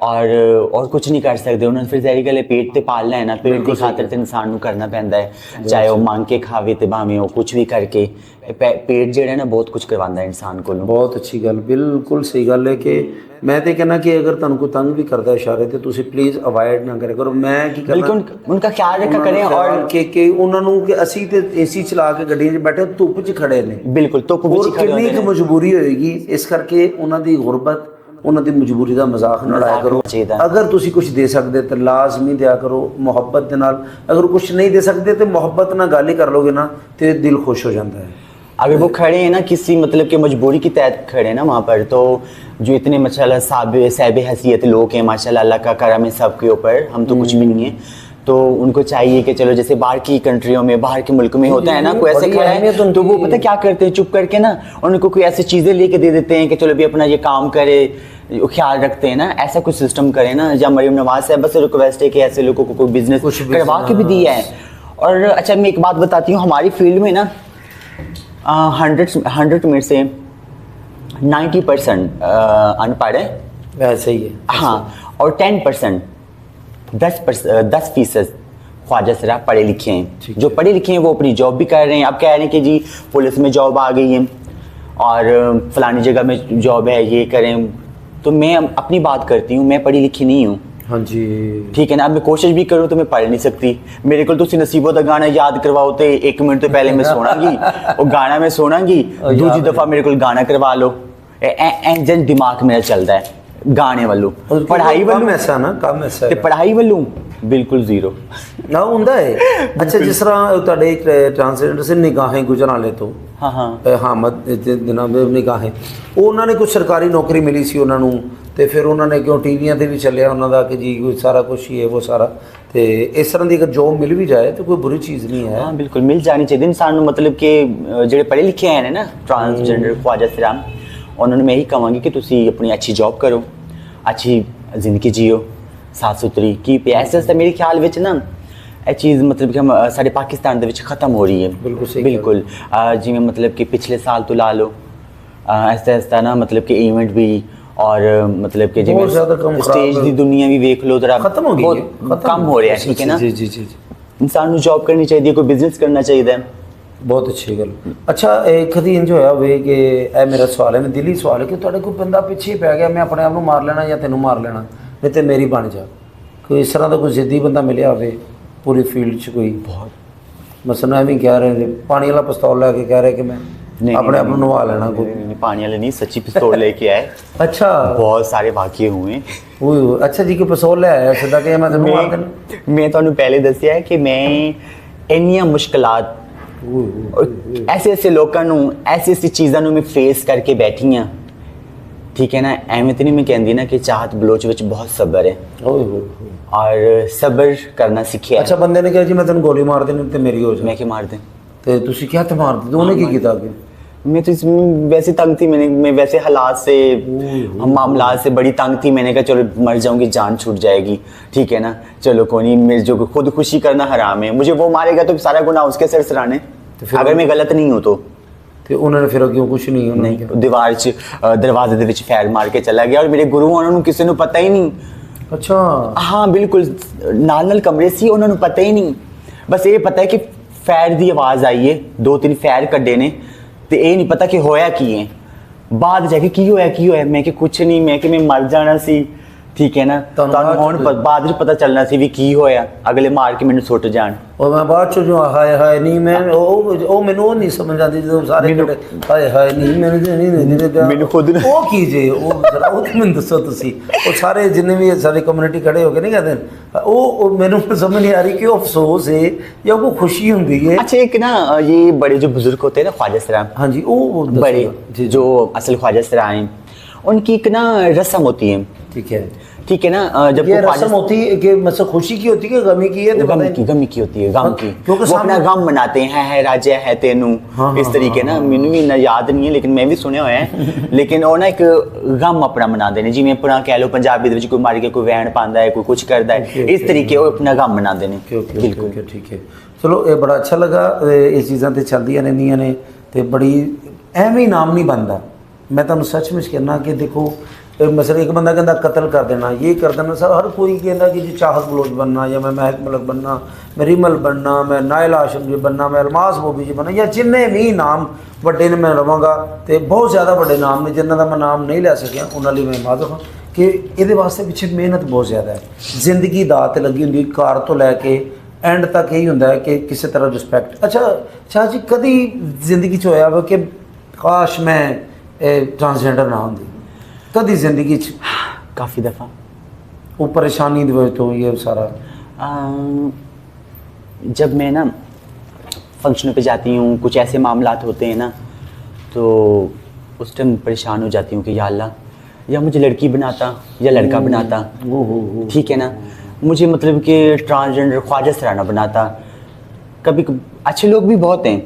और कुछ नहीं कर सकते उन्होंने फिर जहरी गले पेट ते पालना है ना पेट की खातर ते इंसान ਨੂੰ करना पैंदा है चाहे वो मांग के खावे ते भाਵੇਂ ਉਹ कुछ भी करके पेट ਜਿਹੜਾ ਨਾ ਬਹੁਤ ਕੁਝ ਕਰਵਾਉਂਦਾ ਹੈ ਇਨਸਾਨ ਕੋਲੋਂ ਬਹੁਤ ਅੱਛੀ ਗੱਲ ਬਿਲਕੁਲ ਸਹੀ ਗੱਲ ਹੈ ਕਿ ਮੈਂ ਤੇ ਕਹਿੰਦਾ ਕਿ ਅਗਰ ਤੁਹਾਨੂੰ ਕੋਈ ਤੰਗ ਵੀ ਕਰਦਾ ਇਸ਼ਾਰੇ ਤੇ ਤੁਸੀਂ ਪਲੀਜ਼ ਅਵਾਇਡ ਨਾ ਕਰਿਆ ਕਰੋ ਮੈਂ ਕੀ ਕਰਨਾ ਬਿਲਕੁਲ उनका ख्याल रखा करें और ਕਿ ਉਹਨਾਂ ਨੂੰ ਕਿ ਅਸੀਂ ਤੇ ਏਸੀ ਚਲਾ ਕੇ ਗੱਡੀਆਂ 'ਚ ਬੈਠੇ ਧੁੱਪ 'ਚ ਖੜੇ ਨੇ ਬਿਲਕੁਲ ਧੁੱਪ ਵਿੱਚ ਔਰ ਕਿੰਨੀ ਕੁ ਮਜਬੂਰੀ ਹੋਏਗੀ ਇਸ ਕਰਕੇ ਉਹਨਾਂ ਦੀ ਗੁਰਬਤ ਉਹਨਾਂ ਦੀ ਮਜਬੂਰੀ ਦਾ ਮਜ਼ਾਕ ਨਾ ਉਡਾਇਆ ਕਰੋ ਅਗਰ ਤੁਸੀਂ ਕੁਝ ਦੇ ਸਕਦੇ ਤਾਂ ਲਾਜ਼ਮੀ ਦਿਆ ਕਰੋ ਮੁਹੱਬਤ ਦੇ ਨਾਲ ਅਗਰ कुछ नहीं दे सकते तो मोहब्बत ਨਾਲ ਗੱਲ ਹੀ ਕਰ ਲੋਗੇ ਨਾ ਤੇ ਦਿਲ खुश हो जाता है अगर वो खड़े हैं ना किसी मतलब के मजबूरी के तहत खड़े हैं ना वहाँ पर तो जो इतने माशाल्लाह साहब हैसियत लोग हैं माशाल्लाह अल्लाह का करम है सबके ऊपर हम तो कुछ भी नहीं है तो उनको चाहिए कि चलो जैसे बाहर की कंट्रियों में बाहर के मुल्क में होता है ना कोई ऐसे खड़ा है तो वो पता क्या करते हैं चुप करके ना उनको कोई ऐसी चीज़ें लेके दे देते हैं कि चलो भी अपना ये काम करे ख्याल रखते हैं ना ऐसा कुछ सिस्टम करें ना या मरीम नवाज साहब बस रिक्वेस्ट है कि ऐसे लोगों को कोई बिजनेस करवा के भी दिया है और अच्छा मैं एक बात बताती हूँ हमारी फील्ड में ना 100 में से 90% अनपढ़ है वैसे ही है हाँ और 10% 10% ख्वाजा सरा पढ़े लिखे हैं जो पढ़े लिखे हैं वो अपनी जॉब भी कर रहे हैं अब कह रहे हैं कि जी पुलिस में जॉब आ गई है और फलानी जगह में जॉब है ये करें तो मैं अपनी बात करती हूँ मैं पढ़ी लिखी नहीं हूँ हाँ जी ठीक है ना अब मैं कोशिश भी करूँ तो मैं पढ़ नहीं सकती मेरे को तुसी नसीबो दा गाना याद करवाओ तो 1 मिनट तो पहले मैं सोनागी और गाना मैं सोनागी दूसरी दफ़ा मेरे को गाना करवा लो जन दिमाग मेरा चलता है गाने वालों पढ़ाई वालों ऐसा ना काम ऐसा ਤੇ ਪੜ੍ਹਾਈ ਵੱਲੋਂ ਬਿਲਕੁਲ ਜ਼ੀਰੋ ਨਾ ਹੁੰਦਾ ਹੈ ਅੱਛਾ ਜਿਸ ਤਰ੍ਹਾਂ ਤੁਹਾਡੇ ਟ੍ਰਾਂਸਜੈਂਡਰ ਸੇ ਨਿਗਾहें ਗੁਜਰਾਂ ਵਾਲੇ ਤੋਂ ਹਾਂ ਹਾਂ ਹਾਮਦ ਜਨਾਬ ਨਿਗਾहें ਉਹ ਉਹਨਾਂ ਨੇ ਕੋਈ ਸਰਕਾਰੀ ਨੌਕਰੀ ਮਿਲੀ ਸੀ ਉਹਨਾਂ ਨੂੰ ਤੇ ਫਿਰ ਉਹਨਾਂ ਨੇ ਕਿਉਂ ਟੀਵੀਆਂ ਤੇ ਵੀ ਚੱਲਿਆ ਉਹਨਾਂ ਦਾ ਕਿ ਜੀ ਕੋਈ ਸਾਰਾ ਕੁਝ ਹੀ ਹੈ ਉਹ ਸਾਰਾ ਤੇ ਇਸ ਤਰ੍ਹਾਂ ਦੀ ਅਗਰ ਜੋਬ ਮਿਲ ਵੀ ਜਾਏ ਤਾਂ ਕੋਈ ਬੁਰੀ ਚੀਜ਼ ਨਹੀਂ ਹੈ ਹਾਂ ਬਿਲਕੁਲ ਮਿਲ ਜਾਣੀ ਚਾਹੀਦੀ ਇਨਸਾਨ ਨੂੰ ਮਤਲਬ ਕਿ ਜਿਹੜੇ ਪੜ੍ਹੇ ਲਿਖੇ ਆਏ ਨੇ ਨਾ ਟ੍ਰਾਂਸਜੈਂਡਰ ख्वाजा सराम ਉਹਨਾਂ ਨੂੰ ਮੈਂ ਇਹੀ ਕਹਾਂਗੀ ਕਿ ਤੁਸੀਂ ਆਪਣੀ ਅੱਛੀ ਜੌਬ ਕਰੋ ਅੱਛੀ ਜ਼ਿੰਦਗੀ ਜੀਓ ਸਾਫ ਸੁਥਰੀ ਕੀ ਪਿਆਸ ਤਾਂ ਮੇਰੇ ਖਿਆਲ ਵਿੱਚ ਨਾ ਇਹ ਚੀਜ਼ ਮਤਲਬ ਕਿ ਸਾਡੇ ਪਾਕਿਸਤਾਨ ਦੇ ਵਿੱਚ ਖਤਮ ਹੋ ਰਹੀ ਹੈ ਬਿਲਕੁਲ ਸਹੀ ਬਿਲਕੁਲ ਜਿਵੇਂ ਮਤਲਬ ਕਿ ਪਿਛਲੇ ਸਾਲ ਤੋਂ ਲਾ ਲਓ ऐसा ना मतलब कि इवेंट भी और मतलब कि जिਵੇਂ स्टेज ਦੀ ਦੁਨੀਆ ਵੀ ਵੇਖ ਲਓ ਜ਼ਰਾ ਖਤਮ ਹੋ ਗਈ ਹੈ ਕਮ ਹੋ ਰਿਹਾ ਠੀਕ ਹੈ ਨਾ ਜੀ ਜੀ ਜੀ ਇਨਸਾਨ ਨੂੰ ਜੌਬ ਕਰਨੀ ਚਾਹੀਦੀ ਹੈ ਕੋਈ ਬਿਜ਼ਨਸ ਕਰਨਾ ਚਾਹੀਦਾ ਹੈ ਬਹੁਤ ਅੱਛੀ ਗੱਲ ਅੱਛਾ ਇਹ ਕਦੀ ਇੰਜ ਹੋਇਆ ਹੋਵੇ ਕਿ ਇਹ ਮੇਰਾ ਸਵਾਲ ਹੈ ਦਿਲੀ ਸਵਾਲ ਹੈ ਕਿ ਤੁਹਾਡੇ ਕੋਈ ਬੰਦਾ ਪਿੱਛੇ ਪੈ ਗਿਆ ਮੈਂ ਆਪਣੇ ਆਪ ਨੂੰ ਮਾਰ ਲੈਣਾ ਜਾਂ ਤੈਨੂੰ ਮਾਰ ਲੈਣਾ ਨਹੀਂ ਤੇ ਮੇਰੀ ਬਣ ਜਾ ਕੋਈ ਇਸ ਤਰ੍ਹਾਂ ਦਾ ਕੋਈ ਜ਼ਿੱਦੀ ਬੰਦਾ ਮਿਲਿਆ ਹੋਵੇ ਪੂਰੀ ਫੀਲਡ 'ਚ ਕੋਈ ਬਹੁਤ ਮਸਲਾ ਐਵੇਂ ਕਹਿ ਰਹੇ ਨੇ ਪਾਣੀ ਵਾਲਾ ਪਿਸਤੌਲ ਲੈ ਕੇ ਕਹਿ ਰਹੇ ਕਿ ਮੈਂ अपने आप नवा लेना कोई पानी वाले नहीं सच्ची पिस्तौल लेके आए अच्छा बहुत सारे वाकये हुए अच्छा जी कि पिस्तौल ले आया सीधा कि मैं तेनू मार देना मैं ਤੁਹਾਨੂੰ ਪਹਿਲੇ ਦੱਸਿਆ ਕਿ ਮੈਂ ਇੰਨੀਆਂ ਮੁਸ਼ਕਲਾਤ ऐसे ऐसे लोगों ਨੂੰ ऐसी ऐसी चीज़ों ਨੂੰ मैं फेस करके बैठी हाँ ठीक है ना ਐਵੇਂ ਤੇ ਨਹੀਂ ਮੈਂ ਕਹਿੰਦੀ ਨਾ ਕਿ ਚਾਹਤ ਬਲੋਚ ਵਿੱਚ ਬਹੁਤ ਸਬਰ ਹੈ और सब्र करना सीखिया अच्छा बंदे ने कहा जी मैं तेन गोली मार देनी ते मेरी हो जाए मैं क्या मार दें ਤੇ ਤੁਸੀਂ ਕਿਹਾ ਤੇ ਮਾਰ ਦਿੱਤੇ ਉਹਨੇ ਕੀ ਕੀਤਾ ਅੱਗੇ मैं तो इसमें वैसे तंग थी मैं वैसे हालात से मामलात से बड़ी तंग थी मैंने कहा चलो मर जाऊंगी जान छूट जाएगी ठीक है ना चलो कोई नहीं मेरे जो खुद खुशी करना हराम है मुझे वो मारेगा तो सारा गुनाह उसके सिर सराने अगर मैं गलत नहीं हूँ तो ਤੇ ਉਹਨਾਂ ਨੇ ਫਿਰ ਅੱਗੇ ਕੁਝ ਨਹੀਂ ਦੀਵਾਰ 'ਚ ਦਰਵਾਜ਼ੇ ਦੇ ਵਿੱਚ ਫੈਰ ਮਾਰ ਕੇ ਚਲਾ ਗਿਆ ਔਰ ਮੇਰੇ ਗੁਰੂ ਉਹਨਾਂ ਨੂੰ ਕਿਸੇ ਨੂੰ ਪਤਾ ਹੀ ਨਹੀਂ ਅੱਛਾ ਹਾਂ ਬਿਲਕੁਲ ਨਾਲ ਕਮਰੇ ਸੀ ਉਹਨਾਂ ਨੂੰ ਪਤਾ ਹੀ ਨਹੀਂ ਬਸ ਇਹ ਪਤਾ ਹੈ ਕਿ ਫੈਰ ਦੀ ਆਵਾਜ਼ ਆਈ ਹੈ 2-3 ਫੈਰ ਕੱਢੇ ਨੇ ਤੇ ਇਹ ਨਹੀਂ ਪਤਾ ਕਿ ਹੋਇਆ ਕੀ ਹੈ ਬਾਅਦ ਜਾ ਕੇ ਕੀ ਹੋਇਆ ਮੈਂ ਕਿ ਕੁਝ ਨਹੀਂ ਮੈਂ ਕਿ ਮੈਂ ਮਰ ਜਾਣਾ ਸੀ ਠੀਕ ਹੈ ਨਾ ਤੁਹਾਨੂੰ ਹੁਣ ਬਾਅਦ ਵਿੱਚ ਪਤਾ ਚੱਲਣਾ ਸੀ ਵੀ ਕੀ ਹੋਇਆ ਅਗਲੇ ਮਾਰ ਕੇ ਮੈਨੂੰ ਸੁੱਟ ਜਾਣ ਉਹ ਮੈਂ ਬਾਅਦ ਚ ਜੋ ਹਾਏ ਨਹੀਂ ਮੈਂ ਉਹ ਮੈਨੂੰ ਉਹ ਨਹੀਂ ਸਮਝ ਆਉਂਦੀ ਜਦੋਂ ਸਾਰੇ ਹਾਏ ਨਹੀਂ ਮੈਨੂੰ ਖੁਦ ਉਹ ਕੀ ਜੇ ਉਹ ਜ਼ਰਾ ਉਹ ਮੈਨੂੰ ਦੱਸੋ ਤੁਸੀਂ ਉਹ ਸਾਰੇ ਜਿੰਨੇ ਵੀ ਸਾਡੀ ਕਮਿਊਨਿਟੀ ਖੜੇ ਹੋ ਕੇ ਨਹੀਂ ਕਹਿੰਦੇ ਉਹ ਮੈਨੂੰ समझ नहीं आ रही कि वो अफसोस है या वो खुशी होती है अच्छा एक ना ये बड़े जो बुजुर्ग होते हैं ना ख्वाजा सराम हाँ जी वो बड़े जो असल ख्वाजा सराम हैं उनकी एक ना रस्म होती है ठीक है ना जब ये रस्म होती है कि मतलब खुशी की होती है गमी की है गमी की होती है गम की वो अपना गम मनाते हैं है राजा है तेनू इस तरीके ना मैनू भी इन्ना याद नहीं है लेकिन मैं भी सुने हुए हैं लेकिन वो ना एक गम अपना मनाते हैं जिवें अपना कह लो पंजाबी दे विच कोई मर के कोई वैन पांदा है कोई कुछ करता है इस तरीके वो अपना गम मनाते हैं बिल्कुल ठीक है चलो ये बड़ा अच्छा लगा ये चीज़ां ते चलदियां रहिंदियां ने ते बड़ी एवें नाम नहीं बनदा मैं तुहानूं सचमुच कहना कि देखो मसला एक बंदा कहता कत्ल कर देना, ये कर देना, सब हर कोई कहता कि जी चाहत बलोच बनना, या मैं महक मलक बनना, मैं रिमल बनना, मैं नायल आशम जी बनना, मैं अलमास बोबी जी बनना, या जिन्ने भी नाम ਵੱਡੇ ने मैं रवांगा। तो बहुत ज़्यादा बड़े नाम ने जिन्हों का मैं नाम नहीं लै सकिया, उन्होंने मैं माजर हाँ कि ये वास्ते पिछे मेहनत बहुत ज़्यादा है। जिंदगी दात लगी होंगी कार तो लैके एंड तक यही होंगे कि किसी तरह रिस्पैक्ट। अच्छा शाह जी, कभी जिंदगी च होया वा कि काश मैं ट्रांसजेंडर ना होंगी? कभी जिंदगी च? काफ़ी दफ़ा। वो परेशानी की वजह तो ये सारा जब मैं ना फंक्शनों पे जाती हूँ, कुछ ऐसे मामलात होते हैं ना, तो उस टाइम परेशान हो जाती हूँ कि या अल्लाह, या मुझे लड़की बनाता या लड़का बनाता, ठीक है ना, मुझे मतलब कि ट्रांसजेंडर ख्वाजा सराना बनाता। कभी अच्छे लोग भी बहुत हैं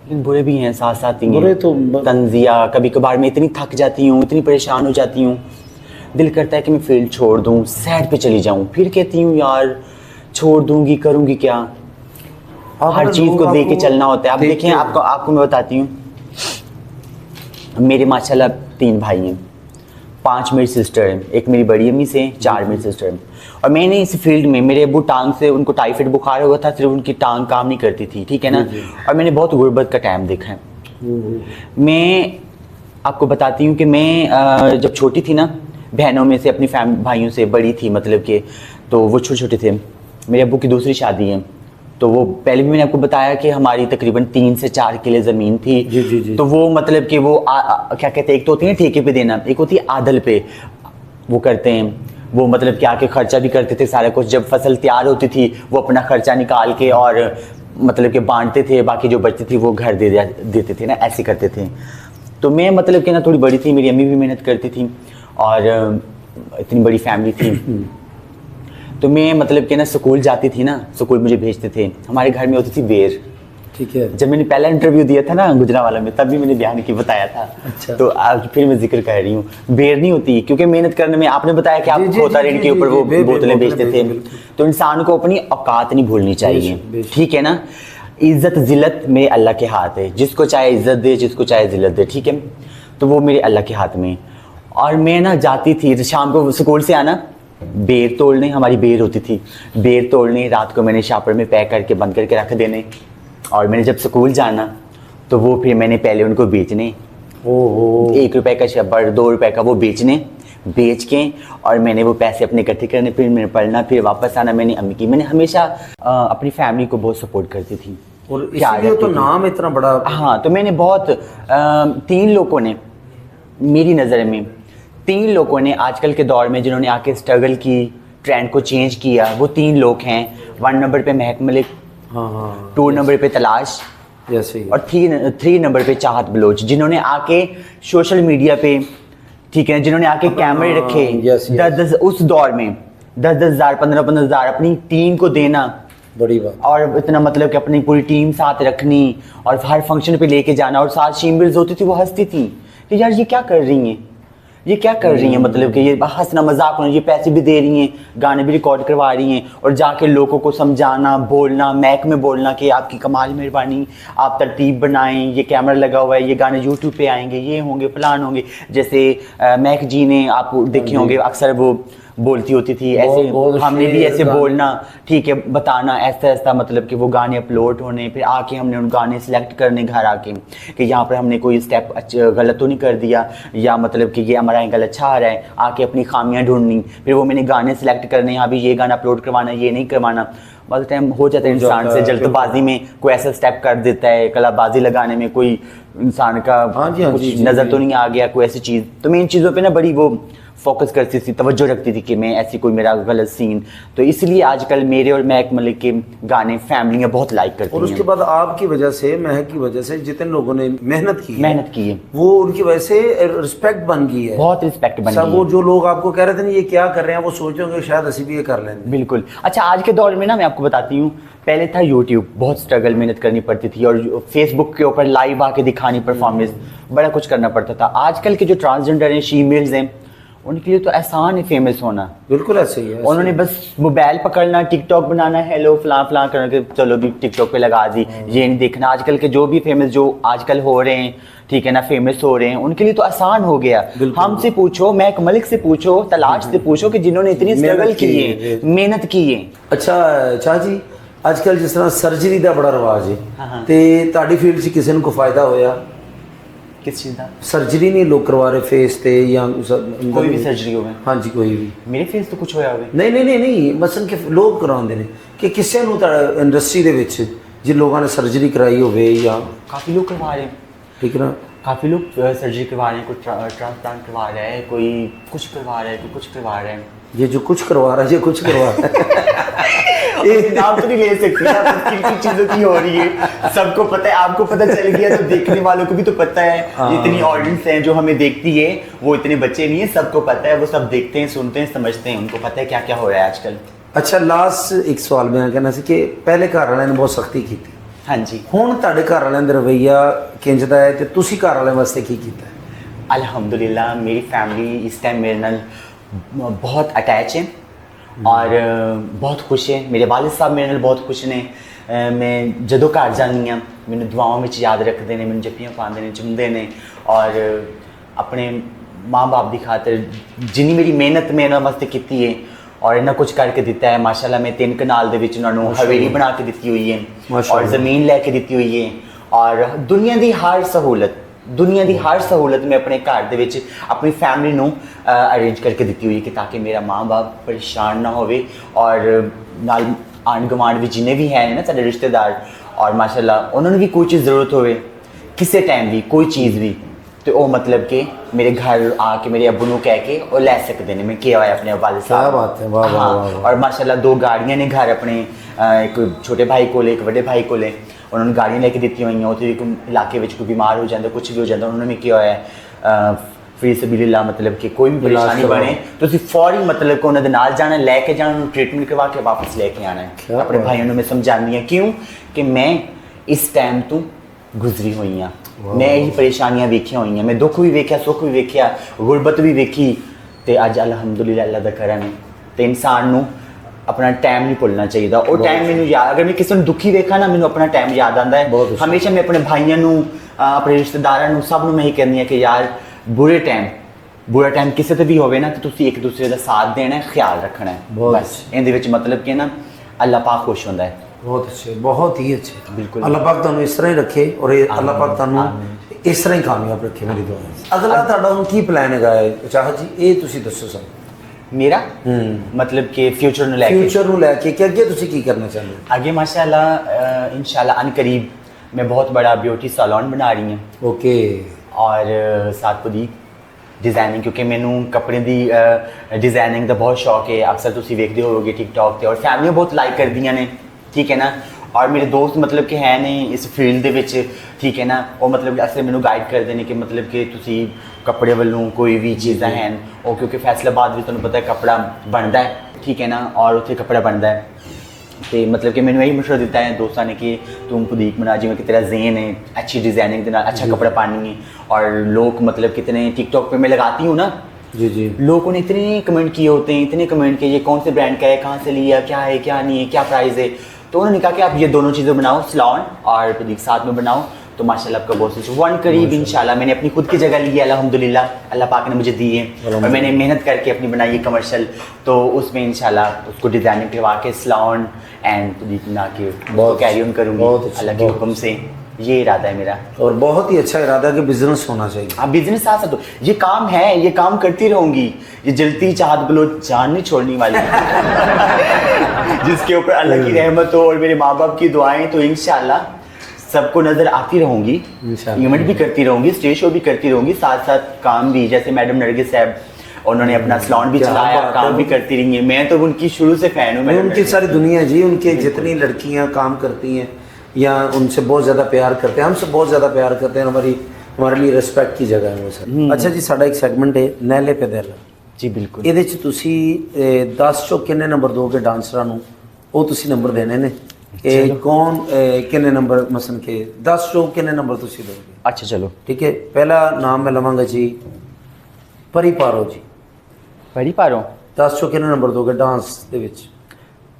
लेकिन बुरे भी हैं, साथ साथ ही बुरे हैं। तो तंजिया, कभी कभार मैं इतनी थक जाती हूँ, इतनी परेशान हो जाती हूँ, दिल करता है कि मैं फील्ड छोड़ दूँ, सैड पे चली जाऊँ, फिर कहती हूँ यार छोड़ दूँगी, करूँगी क्या? हर चीज़ को देख के चलना होता है। अब देखिए, आपको मैं बताती हूँ, मेरे माशाल्लाह 3 भाई हैं, 5 मेरी सिस्टर हैं, एक मेरी बड़ी अम्मी से, 4 मेरी सिस्टर हैं। और मैंने इस फील्ड में, मेरे अबू टांग से, उनको टाइफाइड बुखार हुआ था, सिर्फ उनकी टांग काम नहीं करती थी, ठीक है ना, और मैंने बहुत गुर्बत का टाइम देखा है। मैं आपको बताती हूँ कि मैं जब छोटी थी ना, बहनों में से अपनी भाइयों से बड़ी थी, मतलब कि तो वो छोटे छोटे थे। मेरे अब्बू की दूसरी शादी है, तो वो पहले भी मैंने आपको बताया कि हमारी तकरीबन 3 से 4 किले ज़मीन थी। जी। तो वो मतलब कि वो क्या कहते हैं, एक तो होती है ठेके पे देना, एक होती है आदल पे वो करते हैं। वो मतलब कि आके खर्चा भी करते थे सारा कुछ, जब फसल तैयार होती थी वो अपना खर्चा निकाल के और मतलब कि बांटते थे, बाकी जो बचती थी वो घर देते थे ना, ऐसे करते थे। तो मैं मतलब कि ना थोड़ी बड़ी थी, मेरी अम्मी भी मेहनत करती थी और इतनी बड़ी फैमिली थी। तो मैं मतलब कि ना स्कूल जाती थी ना, स्कूल मुझे भेजते थे, हमारे घर में होती थी बेर, ठीक है। जब मैंने पहला इंटरव्यू दिया था ना गुजरावाला में, तब भी मैंने बयान की बताया था। अच्छा। तो आज फिर मैं जिक्र कर रही हूँ, बेर नहीं होती, क्योंकि मेहनत करने में आपने बताया कि आप खोता ऋण के ऊपर वो बोतलें बेचते थे, तो इंसान को अपनी औकात नहीं भूलनी चाहिए, ठीक है ना। इज्जत जिल्लत में अल्लाह के हाथ है, जिसको चाहे इज्जत दे, जिसको चाहे जिल्लत दे, ठीक है। तो वो मेरे अल्लाह के हाथ में। और मैं ना जाती थी शाम को स्कूल से आना, बेर तोड़ने, हमारी बेर होती थी, बेर तोड़ने, रात को मैंने शापर में पैक करके बंद करके रख देने, और मैंने जब स्कूल जाना तो वो फिर मैंने पहले उनको बेचने, 1 रुपए का शब्बर, 2 रुपए का वो बेच के, और मैंने वो पैसे अपने इकट्ठे करने, फिर मैंने पढ़ना, फिर वापस आना। मैंने अम्मी की, मैंने हमेशा अपनी फैमिली को बहुत सपोर्ट करती थी, और इसलिए तो नाम इतना बड़ा। हाँ, तो मैंने बहुत 3 लोगों ने मेरी नज़र में, 3 लोगों ने आजकल के दौर में जिन्होंने आके स्ट्रगल की, ट्रेंड को चेंज किया, वो 3 लोग हैं। 1 नंबर पे महक मलिक, हाँ, 2 नंबर पे तलाश, जैसे ही, और 3 नंबर पे चाहत बलोच, जिन्होंने आके सोशल मीडिया पे, ठीक है, जिन्होंने आके कैमरे रखे, 10 उस दौर में 10 हज़ार 15 हज़ार अपनी टीम को देना, बड़ी बात। और इतना मतलब कि अपनी पूरी टीम साथ रखनी और हर फंक्शन पे लेके जाना, और साथ शीमबिल्स होती थी, वो हंसती थी कि यार ये क्या कर रही हैं, ये क्या कर रही हैं, मतलब कि ये हंसना मजाक होना, ये पैसे भी दे रही हैं, गाने भी रिकॉर्ड करवा रही हैं, और जाके लोगों को समझाना, बोलना, मैक में बोलना कि आपकी कमाल मेहरबानी, आप तरतीब बनाएं, ये कैमरा लगा हुआ है, ये गाने यूट्यूब पे आएंगे, ये होंगे, प्लान होंगे। जैसे मैक जी ने आप देखे होंगे, अक्सर वो बोलती होती थी ऐसे, हमने भी ऐसे बोलना, ठीक है, बताना, ऐसा ऐसा, मतलब कि वो गाने अपलोड होने, फिर आके हमने उन गाने सेलेक्ट करने घर आके कि यहाँ पर हमने कोई स्टेप गलत तो नहीं कर दिया, या मतलब कि ये हमारा एंगल अच्छा आ रहा है, आके अपनी खामियां ढूंढनी, फिर वो मैंने गाने सेलेक्ट करने, यहाँ भी ये गाना अपलोड करवाना, ये नहीं करवाना। बहुत टाइम हो जाता है इंसान से, जल्दबाजी में कोई ऐसा स्टेप कर देता है, कलाबाजी लगाने में कोई इंसान का कुछ नज़र तो नहीं आ गया, कोई ऐसी चीज़। तो मैं इन चीज़ों पे ना बड़ी वो फोकस करती थी, तवज्जो रखती थी कि मैं ऐसी कोई मेरा गलत सीन, तो इसलिए आजकल मेरे और महक मलिक के गाने फैमिलियाँ बहुत लाइक करती हैं। और उसके बाद आपकी वजह से, महक की वजह से जितने लोगों ने मेहनत की है, वो उनकी वजह से रिस्पेक्ट बन गई है, बहुत रिस्पेक्ट बन गई है। वो जो लोग आपको कह रहे थे ना ये क्या कर रहे हैं, वो सोच रहे होंगे शायद ਅਸੀਂ भी ये कर लेंगे। बिल्कुल। अच्छा, आज के दौर में ना मैं आपको बताती हूँ, पहले था यूट्यूब, बहुत स्ट्रगल मेहनत करनी पड़ती थी, और फेसबुक के ऊपर लाइव आके दिखानी परफॉर्मेंस, बड़ा कुछ करना पड़ता था। आजकल के जो ट्रांसजेंडर हैं, शीमेल्स हैं, उनके लिए तो आसान है फेमस होना। बिल्कुल ऐसे ही है, ऐसे उन्होंने बस मोबाइल पकड़ना, टिकटॉक बनाना, हेलो फलां फलां करके चलो भी टिकटॉक पे लगा दी। ये नहीं देखना आजकल के जो भी फेमस जो आजकल हो रहे हैं, ठीक है ना, फेमस हो रहे हैं, उनके लिए तो आसान हो गया। हमसे पूछो, महक मलिक से पूछो, तलाश से पूछो कि जिन्होंने इतनी स्ट्रगल की है, मेहनत की है। अच्छा शाह जी, ਅੱਜਕੱਲ ਜਿਸ ਤਰ੍ਹਾਂ ਸਰਜਰੀ ਦਾ ਬੜਾ ਰਿਵਾਜ ਹੈ ਤੇ ਤੁਹਾਡੀ ਫੀਲਡ 'ਚ ਕਿਸੇ ਨੂੰ ਕੋਈ ਫਾਇਦਾ ਹੋਇਆ? किस चीज़ का? सर्जरी नहीं लोग करवा रहे फेस ਤੇ ਜਾਂ कोई भी सर्जरी हो गई? ਹਾਂਜੀ ਕੋਈ ਵੀ। मेरे फेस तो कुछ होया होवे? ਨਹੀਂ ਮਸਲਨ ਕਿ ਲੋਕ ਕਰਾਉਂਦੇ ਨੇ ਕਿ ਕਿਸੇ ਨੂੰ ਤਾਂ ਇੰਡਸਟਰੀ ਦੇ ਵਿੱਚ ਜਿਨ ਲੋਕਾਂ ਨੇ ਸਰਜਰੀ ਕਰਾਈ ਹੋਵੇ ਜਾਂ काफ़ी लोग करवा रहे हैं, ਠੀਕ ਨਾ काफ़ी लोग सर्जरी करवा रहे हैं, कोई ट्रांसप्लांट करवा रहा है, कोई कुछ करवा रहा है, कोई कुछ करवा रहा है। ये जो कुछ करवा रहा है ये कुछ करवा रहा है ये नाम तो नहीं ले सकते आप, किन चीज़ों की हो रही है सबको पता है, आपको पता चल गया तो देखने वालों को भी तो पता है। जितनी ऑडियंस है जो हमें देखती है वो इतने बच्चे नहीं है, सबको पता है, वो सब देखते हैं, सुनते हैं, समझते हैं, उनको पता है क्या क्या हो रहा है आजकल। अच्छा लास्ट एक सवाल मैं कहना ਸੀ ਕਿ ਪਹਿਲੇ ਘਰ ਵਾਲਿਆਂ ਨੇ ਬਹੁਤ ਸਖਤੀ ਕੀਤੀ, हाँ जी। ਹੁਣ ਤੁਹਾਡੇ ਘਰ ਵਾਲਿਆਂ ਦਾ ਰਵੱਈਆ ਕਿੰਜ ਦਾ ਹੈ ਤੇ ਤੁਸੀਂ ਘਰ ਵਾਲਿਆਂ ਵਾਸਤੇ ਕੀ ਕੀਤਾ ਹੈ? अल्हम्दुलिल्लाह मेरी फैमिली इस टाइम मेरे नाल बहुत अटैच है और बहुत खुश है। मेरे वालिद साहब मेरे नाल बहुत खुश ने। मैं जदों घर जानी हाँ मैंने दुआओं में याद रखते हैं, मैंने जप्पियाँ पाते हैं, चुमते हैं और अपने माँ बाप की खातिर जिन्नी मेरी मेहनत मैं इन्होंने वास्ते की है और इन्ना कुछ करके दिता है। माशाल्लाह मैं 3 कनाल दे विच उन्होंने हवेली बना के दी हुई है और ज़मीन लैके दी हुई है और दुनिया की हर सहूलत मैं अपने घर दे विच अपनी फैमिली नू अरेंज करके दी हुई है कि ताकि मेरा माँ बाप परेशान ना होवे और नाल आंढ गुआंढ भी जिन्हें भी हैं ना साडे रिश्तेदार और माशाल्लाह उन्होंने भी कोई चीज़ ज़रूरत होवे किसी टाइम भी कोई चीज़ भी तो वो मतलब कि मेरे घर आके मेरे अब्बू नू कह के वो लै सकते हैं। मैं किया हुआ है अपने वालिद साहब। क्या बात है, वाह वाह वाह। और माशाल्लाह 2 गाड़ियाँ ने घर अपने, एक छोटे भाई को एक बड़े भाई को उन्होंने गाड़ियाँ लेके दी हुई हैं। उत्थे इलाके में कोई बीमार हो जाता कुछ भी हो जाता उन्होंने किया हुआ है फ्री सबीलिल्लाह, मतलब कि कोई भी परेशानी बने तो फौरी मतलब कि उन्होंने नाल जाना, लैके जाना, ट्रीटमेंट करवा के वापस लेके आना है। अपने भाइयों ने मैं समझानी है क्यों कि मैं इस टाइम तो गुजरी हुई हाँ, मैं यही परेशानियां वेखिया हुई हैं, मैं दुख भी वेख्या, सुख भी वेख्या, गुरबत भी वेखी ते अज अल्हम्दुलिल्लाह अल्लाह दा करम है। तो इंसान नू अपना टाइम नहीं भुलना चाहिए। वो टाइम मैंने याद, अगर मैं किसी दुखी वेखा ना मैंने अपना टाइम याद आता है हमेशा। मैं अपने भाइयों नू, अपने रिश्तेदारों सब नू मैं यही कहनी है कि यार बुरा टाइम किसी से भी होवे ना तो तुसी एक दूसरे का साथ देना है, ख्याल रखना है बस। इहदे विच मतलब कि ना अल्लाह पाक खुश होंदा है। बहुत अच्छे, बहुत ही अच्छे, बिल्कुल। अल्लाह पाक तुहानू इस तरह ही रखे और अल्लाह पाक तुहानू इस तरह ही कामयाब रखे मेरी दुआ है। अगला तुहाडा हुण की प्लान है चाहत जी, ये तुसी दसो सानू। मेरा मतलब कि फ्यूचर नू लैके कि अगे तुसी की करना चाहते हो? आगे माशाल्लाह इंशाल्लाह अनकरीब मैं बहुत बड़ा ब्यूटी सैलून बना रही हूँ। ओके। और साथ खुद डिज़ाइनिंग, क्योंकि मैनू कपड़े की डिज़ाइनिंग का बहुत शौक है। अक्सर तुसी वेखदे होवोगे टिकटॉक पे और फैमिलियां बहुत लाइक करदियां ने, ठीक है ना। और मेरे दोस्त मतलब कि है नहीं इस फील्ड दे विच, ठीक है ना, वो मतलब अक्सर मैनू गाइड करते हैं कि मतलब कि तुसी कपड़े वालों कोई भी चीज़ां हैं वो, क्योंकि फैसलाबाद में तुहानू पता है कपड़ा बनता है, ठीक है ना, और उत्थे कपड़ा बनता है। तो मतलब कि मैंने यही मशवरा दिता है दोस्तों ने कि तुम पुदीक बना, जिवें कि तेरा ज़ेन है अच्छी डिज़ाइनिंग के नाल अच्छा कपड़ा पानी है। और लोग मतलब कितने टिकटॉक पे मैं लगाती हूँ ना जी लोगों ने इतने कमेंट किए होते हैं, इतने कमेंट किए ये कौन से ब्रांड का है, कहाँ से लिया, क्या है क्या नहीं है, क्या प्राइस है। तो उन्होंने कहा कि आप ये दोनों चीज़ें बनाओ, सैलून और पुदीक साथ में बनाओ तो माशाल्लाह आपका बहुत कुछ वन करीब इंशाल्लाह। मैंने अपनी खुद की जगह ली है अल्हम्दुलिल्लाह, अल्लाह पाक ने मुझे दी है और मैंने मेहनत करके अपनी बनाई है कमर्शियल। तो उसमें इंशाल्लाह उसको डिज़ाइनिंग करवा के सैलून एंड पुदीक बना के बहुत कैरी ऑन करूँगी अल्लाह के हुक्म से। ये इरादा है मेरा और बहुत ही अच्छा इरादा है कि बिजनेस होना चाहिए। हाँ बिजनेस साथ साथ ये काम है, ये काम करती रहूँगी, ये जलती चाहत बलो जान नहीं छोड़ने वाली जिसके ऊपर अल्लाह की रहमत हो और मेरे माँ बाप की दुआएं तो इंशाल्लाह सबको नज़र आती रहूँगी, इवेंट भी करती रहूँगी, स्टेज शो भी करती रहूँगी, साथ साथ काम भी। जैसे मैडम नरगिस साहब उन्होंने अपना सैलून भी चलाया, काम भी करती रही है। मैं तो उनकी शुरू से फ़ैन हूँ। उनकी सारी दुनिया जी, उनके जितनी लड़कियाँ काम करती हैं या उनसे बहुत ज़्यादा प्यार करते हैं, हमसे बहुत ज़्यादा प्यार करते हैं, हमारे लिए रिस्पेक्ट की जगह है वो सर। अच्छा जी, साडा एक सेगमेंट है नैले पे दिल जी बिल्कुल। ਇਹਦੇ ਚ ਤੁਸੀਂ 10 ਚੋਂ ਕਿੰਨੇ ਨੰਬਰ ਦੋਗੇ ਡਾਂਸਰਾਂ ਨੂੰ, ਉਹ ਤੁਸੀਂ ਨੰਬਰ ਦੇਣੇ ਨੇ। ਇਹ ਕੌਣ ਕਿੰਨੇ ਨੰਬਰ ਮਸਨ ਕੇ 10 ਚੋਂ ਕਿੰਨੇ ਨੰਬਰ ਤੁਸੀਂ ਦੋਗੇ? अच्छा चलो ठीक है। पहला नाम मैं लवांगा जी परी पारो जी। पढ़ी पा रहा हूँ 10 ਚੋਂ ਕਿੰਨੇ ਨੰਬਰ ਦੋਗੇ ਡਾਂਸ ਦੇ ਵਿੱਚ?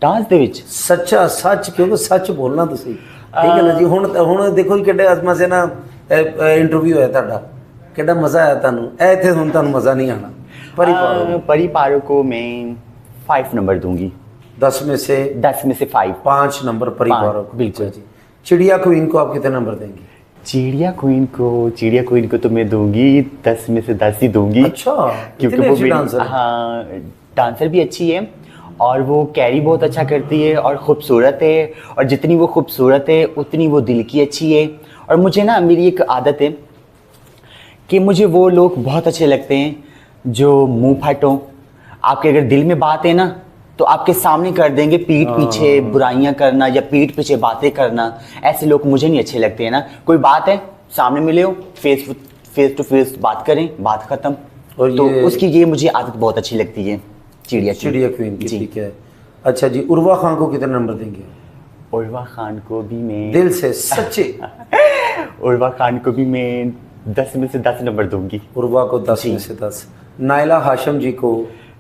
डांस ਦੇ ਵਿੱਚ ਸੱਚਾ ਸੱਚ, ਕਿਉਂਕਿ ਸੱਚ ਬੋਲਣਾ ਤੁਸੀਂ, ਠੀਕ ਹੈ ਨਾ ਜੀ। ਹੁਣ ਦੇਖੋ ਜੀ ਕਿੱਡੇ ਅਜ਼ਮਾ ਸੇ ਨਾ ਇੰਟਰਵਿਊ ਹੈ ਤੁਹਾਡਾ, ਕਿੱਡਾ ਮਜ਼ਾ ਆਇਆ ਤੁਹਾਨੂੰ। ਇਹ ਇੱਥੇ ਹੁਣ ਤੁਹਾਨੂੰ ਮਜ਼ਾ ਨਹੀਂ ਆਣਾ। परी पारो को मैं 5 नंबर दूंगी। 10 में से 10 में से 5। 5 नंबर परी पारो को। बिल्कुल जी। चिड़िया क्वीन को आप कितने नंबर देंगे? चिड़िया क्वीन को तो मैं दूंगी 10 में से 10 ही दूंगी। अच्छा, क्योंकि इतनी वो अच्छी डांसर है। हाँ, डांसर भी अच्छी है और वो कैरी बहुत अच्छा करती है और ख़ूबसूरत है, और जितनी वो खूबसूरत है उतनी वो दिल की अच्छी है। और मुझे ना मेरी एक आदत है कि मुझे वो लोग बहुत अच्छे लगते हैं जो मुंह फाटो। आपके अगर दिल में बात है ना तो आपके सामने कर देंगे, पीठ पीछे बुराइयां करना या पीठ पीछे बातें करना, ऐसे लोग मुझे नहीं अच्छे लगते हैं ना। कोई बात है सामने मिले हो, फेस टू फेस बात करें, बात खत्म। और तो उसकी ये मुझे आदत बहुत अच्छी लगती है, चिड़िया क्वीन की। जी। ठीक है। अच्छा जी, उर्वा खान को कितने नंबर देंगे? उर्वा खान को भी मैं दिल से सच्चे। उर्वा खान को भी मैं 10 में से 10 नंबर दूंगी। उर्वा को 10 में से 10। नायला हाशम जी को?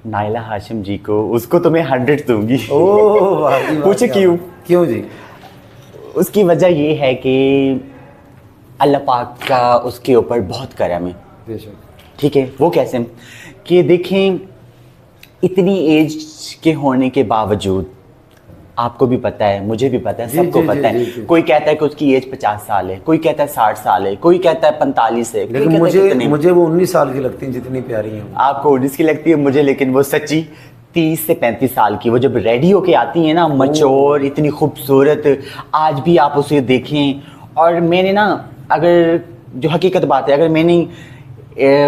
नायला हाशिम जी को, उसको तो मैं 100 दूंगी। ओह वाह जी, वाह, पूछे क्या क्यों? बात। क्यों जी? उसकी वजह ये है कि अल्लाह पाक का उसके ऊपर बहुत करम है। बेशक। ठीक है, वो कैसे कि देखें, इतनी एज के होने के बावजूद, आपको भी पता है, मुझे भी पता है, जी, सबको जी, पता जी, है, जी। कोई कहता है कि उसकी एज 50 साल है, कोई कहता है 60 साल है, कोई कहता है 45 है, कोई लेकिन कहता है कितने। मुझे वो 19 साल की लगती हैं, जितनी प्यारी हैं वो। आपको 19 की लगती है, मुझे लेकिन वो सच्ची 30 से 35 साल की, वो जब रेडी होके आती है ना, मचोर, इतनी खूबसूरत, आज भी आप उसे देखें। और मैंने ना, अगर जो हकीकत बात है, अगर मैंने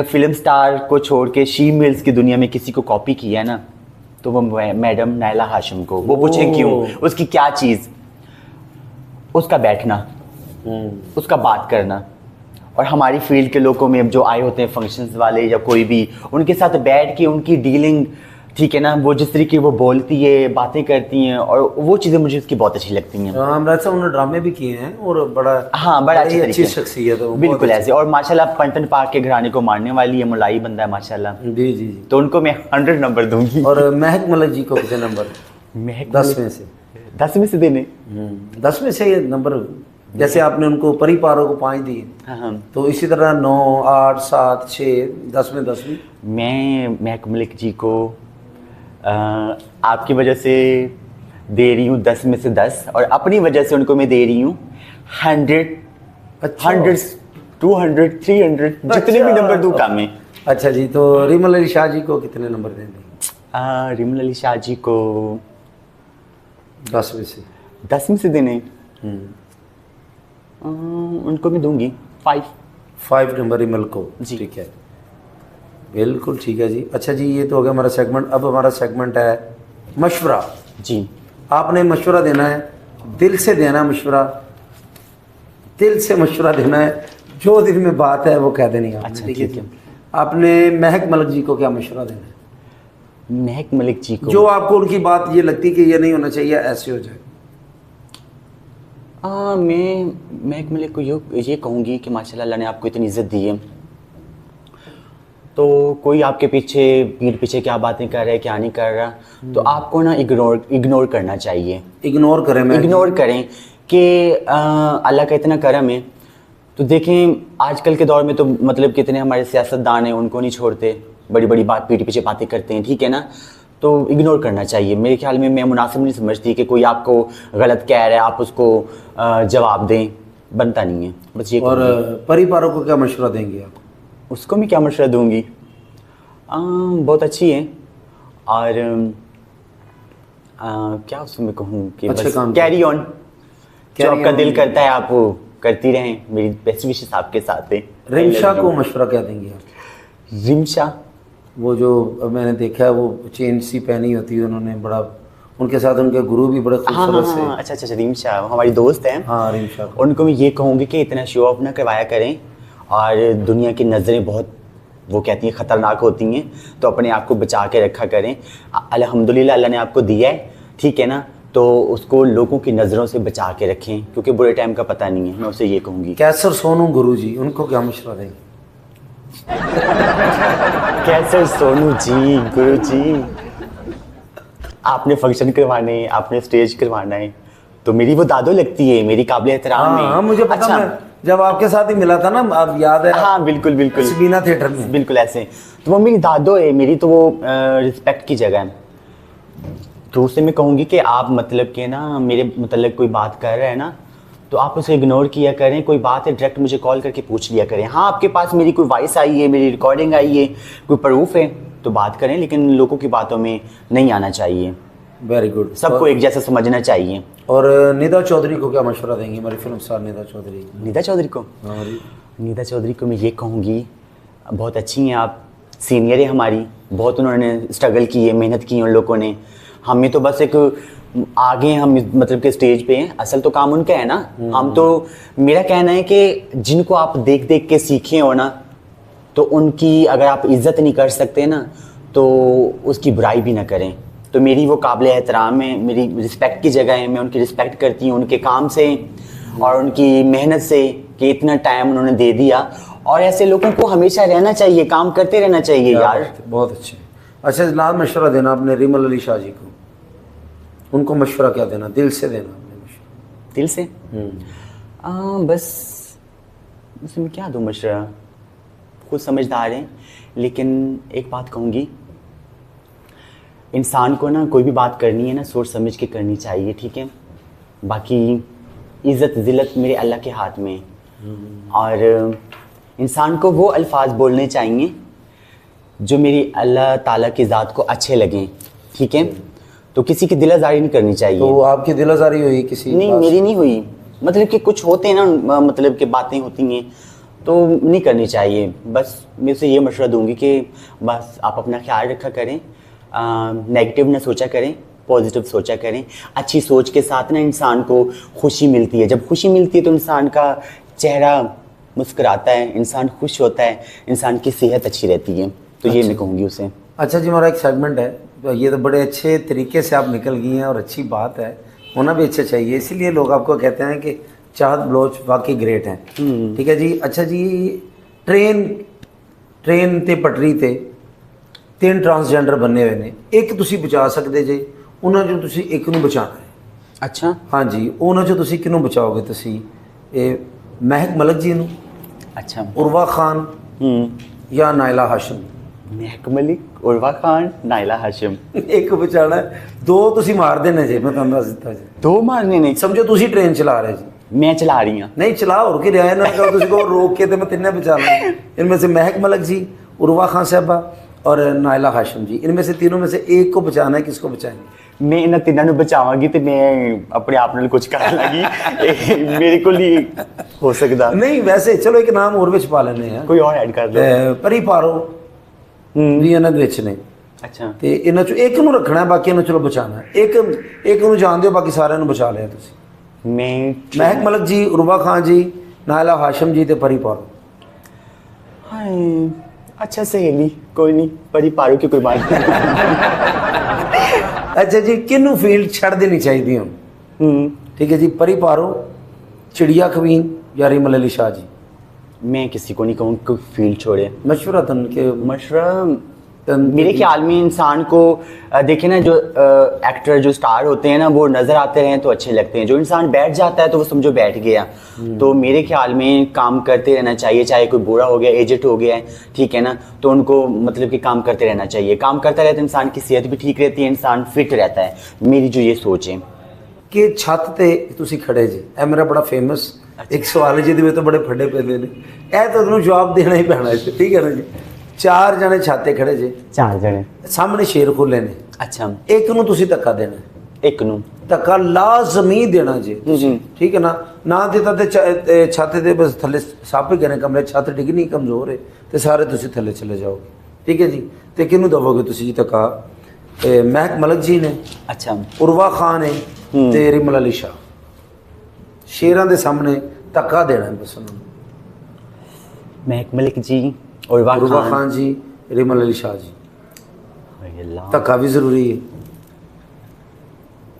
फिल्म स्टार को छोड़ के शी मिल्स की दुनिया में किसी को कॉपी किया है ना, तो वो मैडम नायला हाशिम को। वो पूछे क्यों? उसकी क्या चीज़? उसका बैठना, उसका बात करना। और हमारी फील्ड के लोगों में जो आए होते हैं फंक्शंस वाले या कोई भी, उनके साथ बैठ के उनकी डीलिंग, ठीक है ना, वो जिस तरीके वो बोलती है, बातें करती हैं, और वो चीज़ें मुझे उसकी बहुत अच्छी लगती हैं। रामराज साहब उन्होंने ड्रामे भी किए हैं और बड़ा, हाँ, बड़ा बड़ी अच्छी अच्छी तरीके। शख्सियत है वो, बिल्कुल बहुत ऐसे। और माशाल्लाह पंटन पाक के घराने को मारने वाली है, मुलाई बंदा है माशाल्लाह। अच्छी। जी जी जी। तो उनको मैं 100 नंबर दूंगी। और महक मलिक जी को कितने नंबर? महक 10 में से? 10 में से देने। 10 में से ये नंबर, जैसे आपने उनको परी पारो को 5 दिए, हाँ, तो इसी तरह 9, 8, 7, 6, 10 में 10 भी। मैं महक मलिक जी को आपकी वजह से दे रही हूँ 10 में से 10, और अपनी वजह से उनको मैं दे रही हूँ 100, अच्छा। 100, 200, 300, जितने भी नंबर दूँ काम है। अच्छा जी, तो रिमल अली शाह जी को कितने नंबर देंगे? रिमल अली शाह जी को 10 में से 10 में से देने, उनको मैं दूंगी 5 नंबर रिमल को। जी। ठीक है, बिल्कुल ठीक है जी। अच्छा जी, ये तो हो गया हमारा सेगमेंट। अब हमारा सेगमेंट है मशवरा। जी। आपने मशवरा देना है, दिल से देना मशवरा, दिल से मशवरा देना है, जो दिल में बात है वो कह देनी है आपने। अच्छा, ठीक है ठीक जी। आपने महक मलिक जी को क्या मशवरा देना है? महक मलिक जी को जो आपको उनकी बात ये लगती कि ये नहीं होना चाहिए, ऐसे हो जाए। मैं महक मलिक को ये कहूँगी कि माशाल्लाह अल्लाह ने आपको इतनी इज़्ज़त दी है, तो कोई आपके पीठ पीछे क्या बातें कर रहा है, क्या नहीं कर रहा, तो आपको ना इग्नोर करना चाहिए। इग्नोर करें? मैं इग्नोर करें कि अल्लाह का इतना करम है। तो देखें, आजकल के दौर में तो मतलब कितने हमारे सियासतदान हैं, उनको नहीं छोड़ते, बड़ी बड़ी बात पीठ पीछे बातें करते हैं, ठीक है ना, तो इग्नोर करना चाहिए। मेरे ख्याल में मैं मुनासिब नहीं समझती कि कोई आपको गलत कह रहा है आप उसको जवाब दें, बनता नहीं है, बस ये। और परी पारो को क्या मशवरा देंगे आप? उसको मैं क्या मशवरा दूंगी? बहुत अच्छी है, और क्या उसमें कहूँ कि अच्छे बस काम कैरी ऑन, जो Carry आपका on। दिल करता है आप वो करती रहें। मेरी बेस्ट विशेष आपके साथ है। रिमशा को मशवरा क्या देंगे आप? रिमशा, वो जो मैंने देखा है, वो चेन सी पहनी होती है उन्होंने, बड़ा उनके साथ उनके गुरु भी बड़े हाँ खूबसूरत से। हाँ, अच्छा, रिमशा हमारी दोस्त है। हाँ, रिमशा को। उनको मैं ये कहूँगी कि इतना शो ऑफ ना करवाया करें, और दुनिया की नज़रें बहुत, वो कहती हैं, ख़तरनाक होती हैं, तो अपने आप को बचा के रखा करें। अल्हम्दुलिल्लाह अल्लाह ने आपको दिया है, ठीक है ना, तो उसको लोगों की नज़रों से बचा के रखें, क्योंकि बुरे टाइम का पता नहीं है। मैं उसे ये कहूँगी। कैसर सोनू गुरु जी, उनको क्या मशवरा देंगे? कैसे सोनू जी, गुरु जी, आपने फंक्शन करवाने हैं, आपने स्टेज करवाना है, तो मेरी वो दादो लगती है, मेरी काबिल एहतराम है। हाँ मुझे पता। अच्छा, मैं जब आपके साथ ही मिला था ना, आप याद है? हाँ बिल्कुल बिल्कुल, सबीना थिएटर में। बिल्कुल ऐसे। तो वो मेरी दादो है, मेरी तो वो रिस्पेक्ट की जगह है। तो उससे मैं कहूँगी कि आप मतलब कि ना मेरे मतलब कोई बात कर रहे हैं ना, तो आप उसे इग्नोर किया करें। कोई बात है डायरेक्ट मुझे कॉल करके पूछ लिया करें। हाँ, आपके पास मेरी कोई वॉइस आई है, मेरी रिकॉर्डिंग आई है, कोई प्रूफ है तो बात करें, लेकिन लोगों की बातों में नहीं आना चाहिए। Very good. सबको एक जैसा समझना चाहिए। और निदा चौधरी को क्या मशवरा देंगी, हमारी फिल्म स्टार निदा चौधरी? निदा चौधरी को, हाँ जी। निदा चौधरी को मैं ये कहूँगी, बहुत अच्छी हैं आप, सीनियर है हमारी, बहुत उन्होंने स्ट्रगल की है, मेहनत की है उन लोगों ने। हमें तो बस एक आगे हम मतलब के स्टेज पे हैं, असल तो काम उनका है ना। हम तो, मेरा कहना है कि जिनको आप देख देख के सीखे हो ना, तो उनकी अगर आप इज्जत नहीं कर सकते ना, तो उसकी बुराई भी ना करें। तो मेरी वो काबिल एहतराम है, मेरी रिस्पेक्ट की जगह है, मैं उनकी रिस्पेक्ट करती हूँ उनके काम से और उनकी मेहनत से कि इतना टाइम उन्होंने दे दिया। और ऐसे लोगों को हमेशा रहना चाहिए, काम करते रहना चाहिए यार। बहुत अच्छे। अच्छा, लाल मशवरा देना आपने रिमल अली शाह जी को, उनको मशवरा क्या देना, दिल से देना आपने मशवरा? दिल से बस उसमें क्या दूँ मशवरा, खुद समझदार हैं। लेकिन एक बात कहूँगी, इंसान को ना कोई भी बात करनी है ना सोच समझ के करनी चाहिए, ठीक है। बाकी इज़्ज़त ज़िल्लत मेरे अल्लाह के हाथ में है। और इंसान को वो अल्फाज बोलने चाहिए जो मेरी अल्लाह ताला की ज़ात को अच्छे लगें, ठीक है। तो किसी की दिलाजारी नहीं करनी चाहिए। तो आपकी दिलाजारी हुई किसी? नहीं, मेरी नहीं हुई। मतलब कि कुछ होते हैं ना, मतलब कि बातें होती हैं तो नहीं करनी चाहिए। बस मैं उसे ये मशवरा दूंगी कि बस आप अपना ख्याल रखा करें, नेगेटिव ना सोचा करें, पॉजिटिव सोचा करें। अच्छी सोच के साथ ना इंसान को खुशी मिलती है। जब खुशी मिलती है तो इंसान का चेहरा मुस्कुराता है, इंसान खुश होता है, इंसान की सेहत अच्छी रहती है। तो ये मैं कहूँगी उसे। अच्छा जी, हमारा एक सेगमेंट है, तो ये तो बड़े अच्छे तरीके से आप निकल गई हैं और अच्छी बात है, होना भी अच्छा चाहिए, इसीलिए लोग आपको कहते हैं कि चाहत बलोच वाकई ग्रेट हैं। ठीक है जी। अच्छा जी, ट्रेन ते पटरी ते 3 ट्रांसजेंडर बने हुए ने, एक तुसी बचा सकते जे, उन्होंने जो तुसी एक नूं बचाना है। अच्छा, हाँ जी, उन्होंने जो तुसी किनू बचाओगे तुसी? ये महक मलिक जी नूं, अच्छा, उर्वा खान या नायला हाशिम? महक मलिक, उर्वा खान, नायला हाशिम। एक बचाना है, 2 तुसी मार देने जे, मैं तुहानू दस दिता जी। 2 मारने नहीं, समझो तुसी ट्रेन चला रहे जी, मैं चला रही हूँ। नहीं चला और कि रहा है ना, कहो तुसी को रोक के तो मैं 3 बचाना है। इनमें से महक मलिक जी, उर्वा खान साहबा और नायला हाशिम जी, इनमें से तीनों में से एक को बचाना है। किसको बचाएंगे? मैं इन्होंने तीनों बचावांगी तो मैं अपने आप नाल कुछ कर लगी। मेरे को नहीं हो सकता। नहीं, वैसे चलो एक नाम और विच पा लेने हैं, कोई और ऐड कर दो। परी पारो भी इन्हां दे विच ने, अच्छा, ते इन्हां चों एक नूं रखना है, बाकी चलो बचाना है। एक नूं जान दिओ, बाकी सारिਆਂ ਨੂੰ बचा लिया तुसी। मैं महक मलिक जी, उर्वा खान जी, नायला हाशिम जी ते परी पारो। हाय, अच्छा सहेली, कोई नहीं, परी पारो की कोई बात नहीं। अच्छा जी, किनू फील्ड छड़ देनी चाहिए हुण? ठीक है जी, परी पारो, चिड़िया कवीन या रिमल अली शाह जी? मैं किसी को नहीं कहूँ कोई फील्ड छोड़े। मशवरा तन के मशवरा मेरे ख्याल में इंसान को देखे ना, जो एक्टर जो स्टार होते हैं ना, वो नज़र आते हैं तो अच्छे लगते हैं। जो इंसान बैठ जाता है तो वो समझो बैठ गया। तो मेरे ख्याल में काम करते रहना चाहिए, चाहे कोई बूढ़ा हो गया, एजेड हो गया है, ठीक है ना, तो उनको मतलब कि काम करते रहना चाहिए। काम करता रहता है, इंसान की सेहत भी ठीक रहती है, इंसान फिट रहता है। मेरी जो ये सोच है कि छत ते तुसी खड़े जी, ए मेरा बड़ा फेमस एक सवाल है जिहदे विच तो बड़े फड्डे पैंदे ने, ए तो तुहानूं जवाब देना ही पैना है, ठीक है ना जी। 4 जने छाते खड़े जे, 4 जने, सामने शेर खुले ने, अच्छा, एक नूं तुसी धक्का देना, एक नूं धक्का लाजमी देना जी, ठीक है ना। ना देता ते छत दे बस थल्ले सप ही करने, कमरे छत डिगनी कमजोर है ते सारे तुसी थल्ले चले जाओगे, ठीक है जी। ते किनूं दवोगे तुसी जी धक्का? महक मलिक जी ने, अच्छा, उर्वा खान है ते रिमल अली शाह, शेरां दे सामने धक्का देना है बस उन्होंने। महक मलिक जी, उर्वा खान जी, रिमल अली शाह जी, अल्लाह, धक्का भी जरूरी है।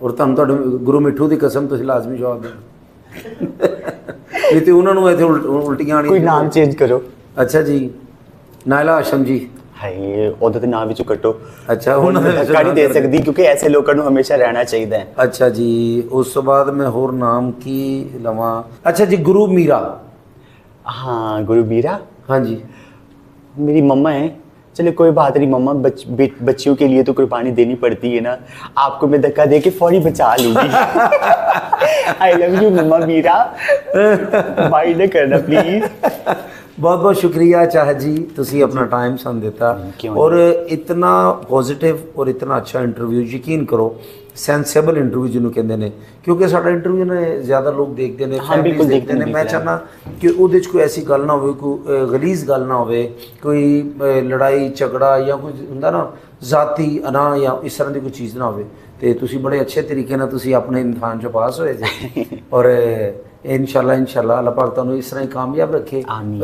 और तुहानूं तुहाडे गुरु मिठू की कसम तुसीं लाजमी जवाब देना, नहीं तो उन्होंने इत्थे उल्टियां आनी। कोई नाम चेंज करो। अच्छा जी, ਨਾਇਲਾ ਹਾਸ਼ਮ ਜੀ ਹਾਏ ਉਹਦਾ ਤੇ ਨਾਂ ਵਿੱਚੋਂ ਕੱਟੋ। ਅੱਛਾ ਹੁਣ ਮੈਂ ਧੱਕਾ ਨਹੀਂ ਦੇ ਸਕਦੀ ਕਿਉਂਕਿ ਐਸੇ ਲੋਕਾਂ ਨੂੰ ਹਮੇਸ਼ਾ ਰਹਿਣਾ ਚਾਹੀਦਾ ਹੈ। ਅੱਛਾ ਜੀ ਉਸ ਤੋਂ ਬਾਅਦ ਮੈਂ ਹੋਰ ਨਾਮ ਕੀ ਲਵਾਂ। ਅੱਛਾ ਜੀ ਗੁਰੂ ਮੀਰਾ। हाँ गुरु मीरा हाँ जी मेरी मम्मा है। चलिए कोई बात नहीं मम्मा, बच्चियों के लिए तो कुर्बानी देनी पड़ती है ना। आपको मैं धक्का दे के फौरी बचा लूंगी। आई लव यू मम्मा मीरा, माइंड ना करना प्लीज। बहुत बहुत शुक्रिया चाहत जी, तुसी अपना टाइम सन दिता और इतना पॉजिटिव और इतना अच्छा इंटरव्यू, यकीन करो सेंसेबल इंटरव्यू जिन्होंने कहते हैं, क्योंकि साडा इंटरव्यू ने ज़्यादा लोग देखते हैं, हाँ, बिल्कुल देखते हैं। मैं चाहना कि उहदे च कोई ऐसी गल ना हो, कोई गलीज गल ना हो, कोई लड़ाई झगड़ा या कोई हुंदा ना जाती अना या इस तरह की कोई चीज़ ना हो। तो तुसी बड़े अच्छे तरीके नाल तुसी अपने इम्तिहान चो पास होए जे और इंशाल्लाह अल्लाह पाक तुहानू इस तरह ही कामयाब रखे,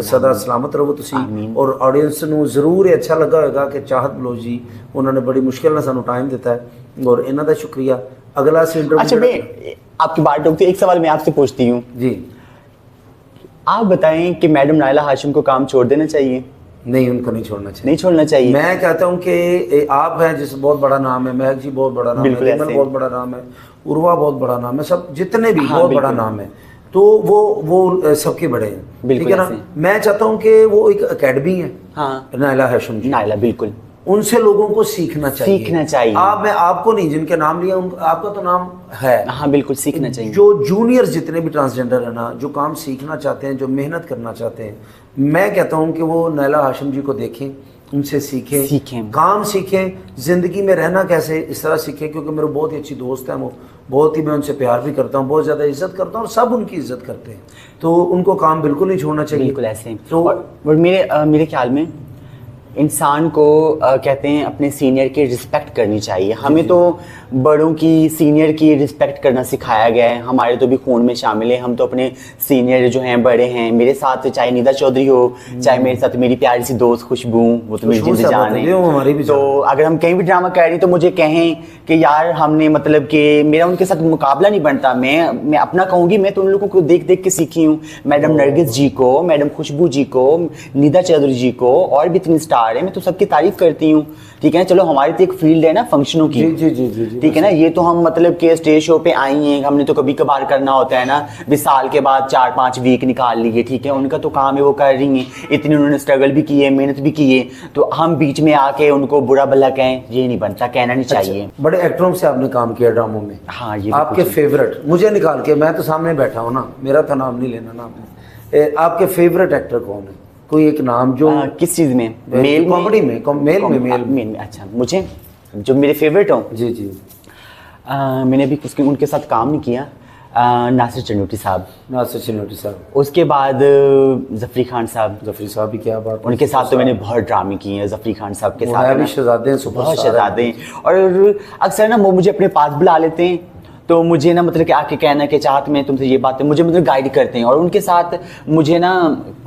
सदा सलामत रहो तुसी। और ऑडियंस नू जरूर ये अच्छा लगा होगा कि चाहत बलोच जी उन्होंने बड़ी मुश्किल नाल सानू टाइम दिता है और इन्हां दा शुक्रिया। अगला से इंटरव्यू। अच्छा मैं आपकी बात रोकती, एक सवाल मैं आपसे पूछती हूँ जी, आप बताएं कि मैडम नायला हाशिम को काम छोड़ देना चाहिए? नहीं, उनको नहीं छोड़ना चाहिए। नहीं छोड़ना चाहिए। मैं कहता हूँ कि आप हैं जिस बहुत बड़ा नाम है, महक जी बहुत बड़ा नाम है, रिमन बहुत बड़ा नाम है, उर्वा बहुत बड़ा नाम है, सब जितने भी बहुत बड़ा नाम है, तो वो सबके बड़े हैं, ठीक है ना। मैं चाहता हूँ कि वो एक एकेडमी है, हाँ, नायला हाशिम जी, नायला, बिल्कुल उनसे लोगों को सीखना चाहिए। मैं आपको नहीं, जिनके नाम लिया आपका तो नाम है, हाँ बिल्कुल सीखना चाहिए। जो जूनियर जितने भी ट्रांसजेंडर है ना, जो काम सीखना चाहते हैं, जो मेहनत करना चाहते हैं, मैं कहता हूँ कि वो नायला हाशिम जी को देखें, उनसे सीखें, काम सीखें, ज़िंदगी में रहना कैसे इस तरह सीखें। क्योंकि मेरे बहुत ही अच्छी दोस्त हैं, वो बहुत ही, मैं उनसे प्यार भी करता हूँ, बहुत ज़्यादा इज्जत करता हूँ और सब उनकी इज्जत करते हैं, तो उनको काम बिल्कुल नहीं छोड़ना चाहिए। बिल्कुल ऐसे तो और मेरे ख्याल में इंसान को कहते हैं अपने सीनियर की रिस्पेक्ट करनी चाहिए। हमें तो बड़ों की, सीनियर की रिस्पेक्ट करना सिखाया गया है, हमारे तो भी खून में शामिल है। हम तो अपने सीनियर जो हैं, बड़े हैं, मेरे साथ चाहे निदा चौधरी हो, चाहे मेरे साथ मेरी प्यारी सी दोस्त खुशबू, वो तो मेरी जिंदगी जान है। तो अगर हम कहीं भी ड्रामा कर रहे हैं तो मुझे कहें कि यार हमने मतलब कि मेरा उनके साथ मुकाबला नहीं बनता। मैं अपना कहूँगी, मैं तो उन लोगों को देख देख के सीखी हूँ। मैडम नरगिस जी को, मैडम खुशबू जी को, निदा चौधरी जी को और भी इतनी स्टार है, मैं तो सबकी तारीफ करती हूँ, ठीक है ना। चलो हमारी तो एक फील्ड है ना फंक्शनों की, जी जी जी जी, ठीक है ना। ये तो हम मतलब के स्टेज शो पे आई हैं, हमने तो कभी कभार करना होता है ना, विशाल के बाद 4-5 वीक निकाल लिए, ठीक है। उनका तो काम है, वो कर रही हैं, इतनी उन्होंने स्ट्रगल भी की है, मेहनत भी की है, तो हम बीच में आके उनको बुरा भला कहें, ये नहीं बनता, कहना नहीं चाहिए। बड़े एक्टरों से आपने काम किया ड्रामों में, हाँ, ये आपके फेवरेट मुझे निकाल के, मैं तो सामने बैठा हूँ ना, मेरा तो नाम नहीं लेना ना आपने, आपके फेवरेट एक्टर कौन है? कोई एक नाम जो किस चीज़ में? मेल कॉमेडी में, मेल में। अच्छा, मुझे जो मेरे फेवरेट हो, जी जी, मैंने भी उनके साथ काम नहीं किया। नासिर चन्नोटी साहब, उसके बाद जफरी खान साहब भी, क्या बात, उनके साथ तो मैंने बहुत ड्रामे किए हैं। जफरी खान साहब के साथ भी शहजादे, बहुत शहजादे हैं, और अक्सर ना वो मुझे अपने पास बुला लेते हैं, तो मुझे ना मतलब कि आके कहना कि चाहत में तुमसे ये बातें, मुझे मतलब गाइड करते हैं, और उनके साथ मुझे ना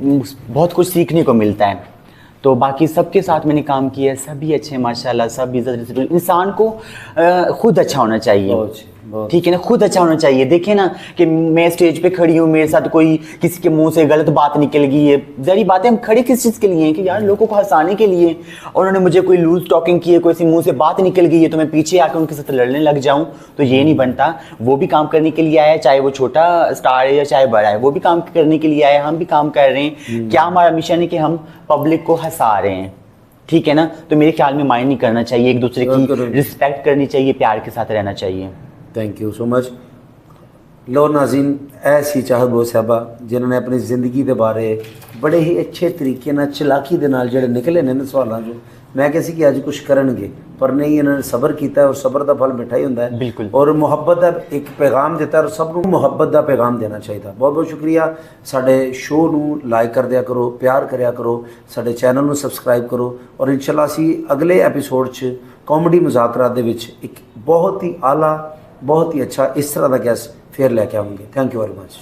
बहुत कुछ सीखने को मिलता है। तो बाकी सबके साथ मैंने काम किया है, सभी अच्छे हैं माशाल्लाह, सब इज्जत। इंसान को खुद अच्छा होना चाहिए, ठीक है ना, खुद अच्छा होना चाहिए। देखें ना कि मैं स्टेज पे खड़ी हूँ, मेरे साथ कोई किसी के मुंह से गलत बात निकल गई है, जरी बात है, हम खड़े किस चीज़ के लिए हैं कि यार लोगों को हंसाने के लिए, और उन्होंने मुझे कोई लूज टॉकिंग की है, कोई सी मुंह से बात निकल गई है, तो मैं पीछे आकर उनके साथ लड़ने लग जाऊँ, तो ये नहीं बनता। वो भी काम करने के लिए आया है, चाहे वो छोटा स्टार है या चाहे बड़ा है, वो भी काम करने के लिए आया है, हम भी काम कर रहे हैं। क्या हमारा मिशन है कि हम पब्लिक को हंसा रहे हैं, ठीक है ना। तो मेरे ख्याल में माइंड नहीं करना चाहिए, एक दूसरे की रिस्पेक्ट करनी चाहिए, प्यार के साथ रहना चाहिए। Thank you so much. लो नाज़रीन, ऐसी चाहत बलोच साहबा जिन्होंने अपनी ज़िंदगी के बारे बड़े ही अच्छे तरीके नाल, चलाकी दे नाल जिहड़े निकले ने सवालों जो, मैं किसी कि अज कुछ करनगे, पर नहीं, इन्होंने सबर किया और सबर का फल मिठा ही होंदा है। बिल्कुल। और मुहब्बत का एक पैगाम दिता, और सब नूं मुहब्बत का पैगाम देना चाहिए। बहुत बहुत शुक्रिया। साडे शो नूं लाइक कर दिया करो, प्यार करिया करो, साडे चैनल नूं सबसक्राइब करो, और इंशाल्लाह असीं अगले एपीसोड च कॉमेडी मुज़ाकरात दे विच एक बहुत ही आला, बहुत ही अच्छा इस तरह का गैस फिर लेके आऊँगे। Thank you very much.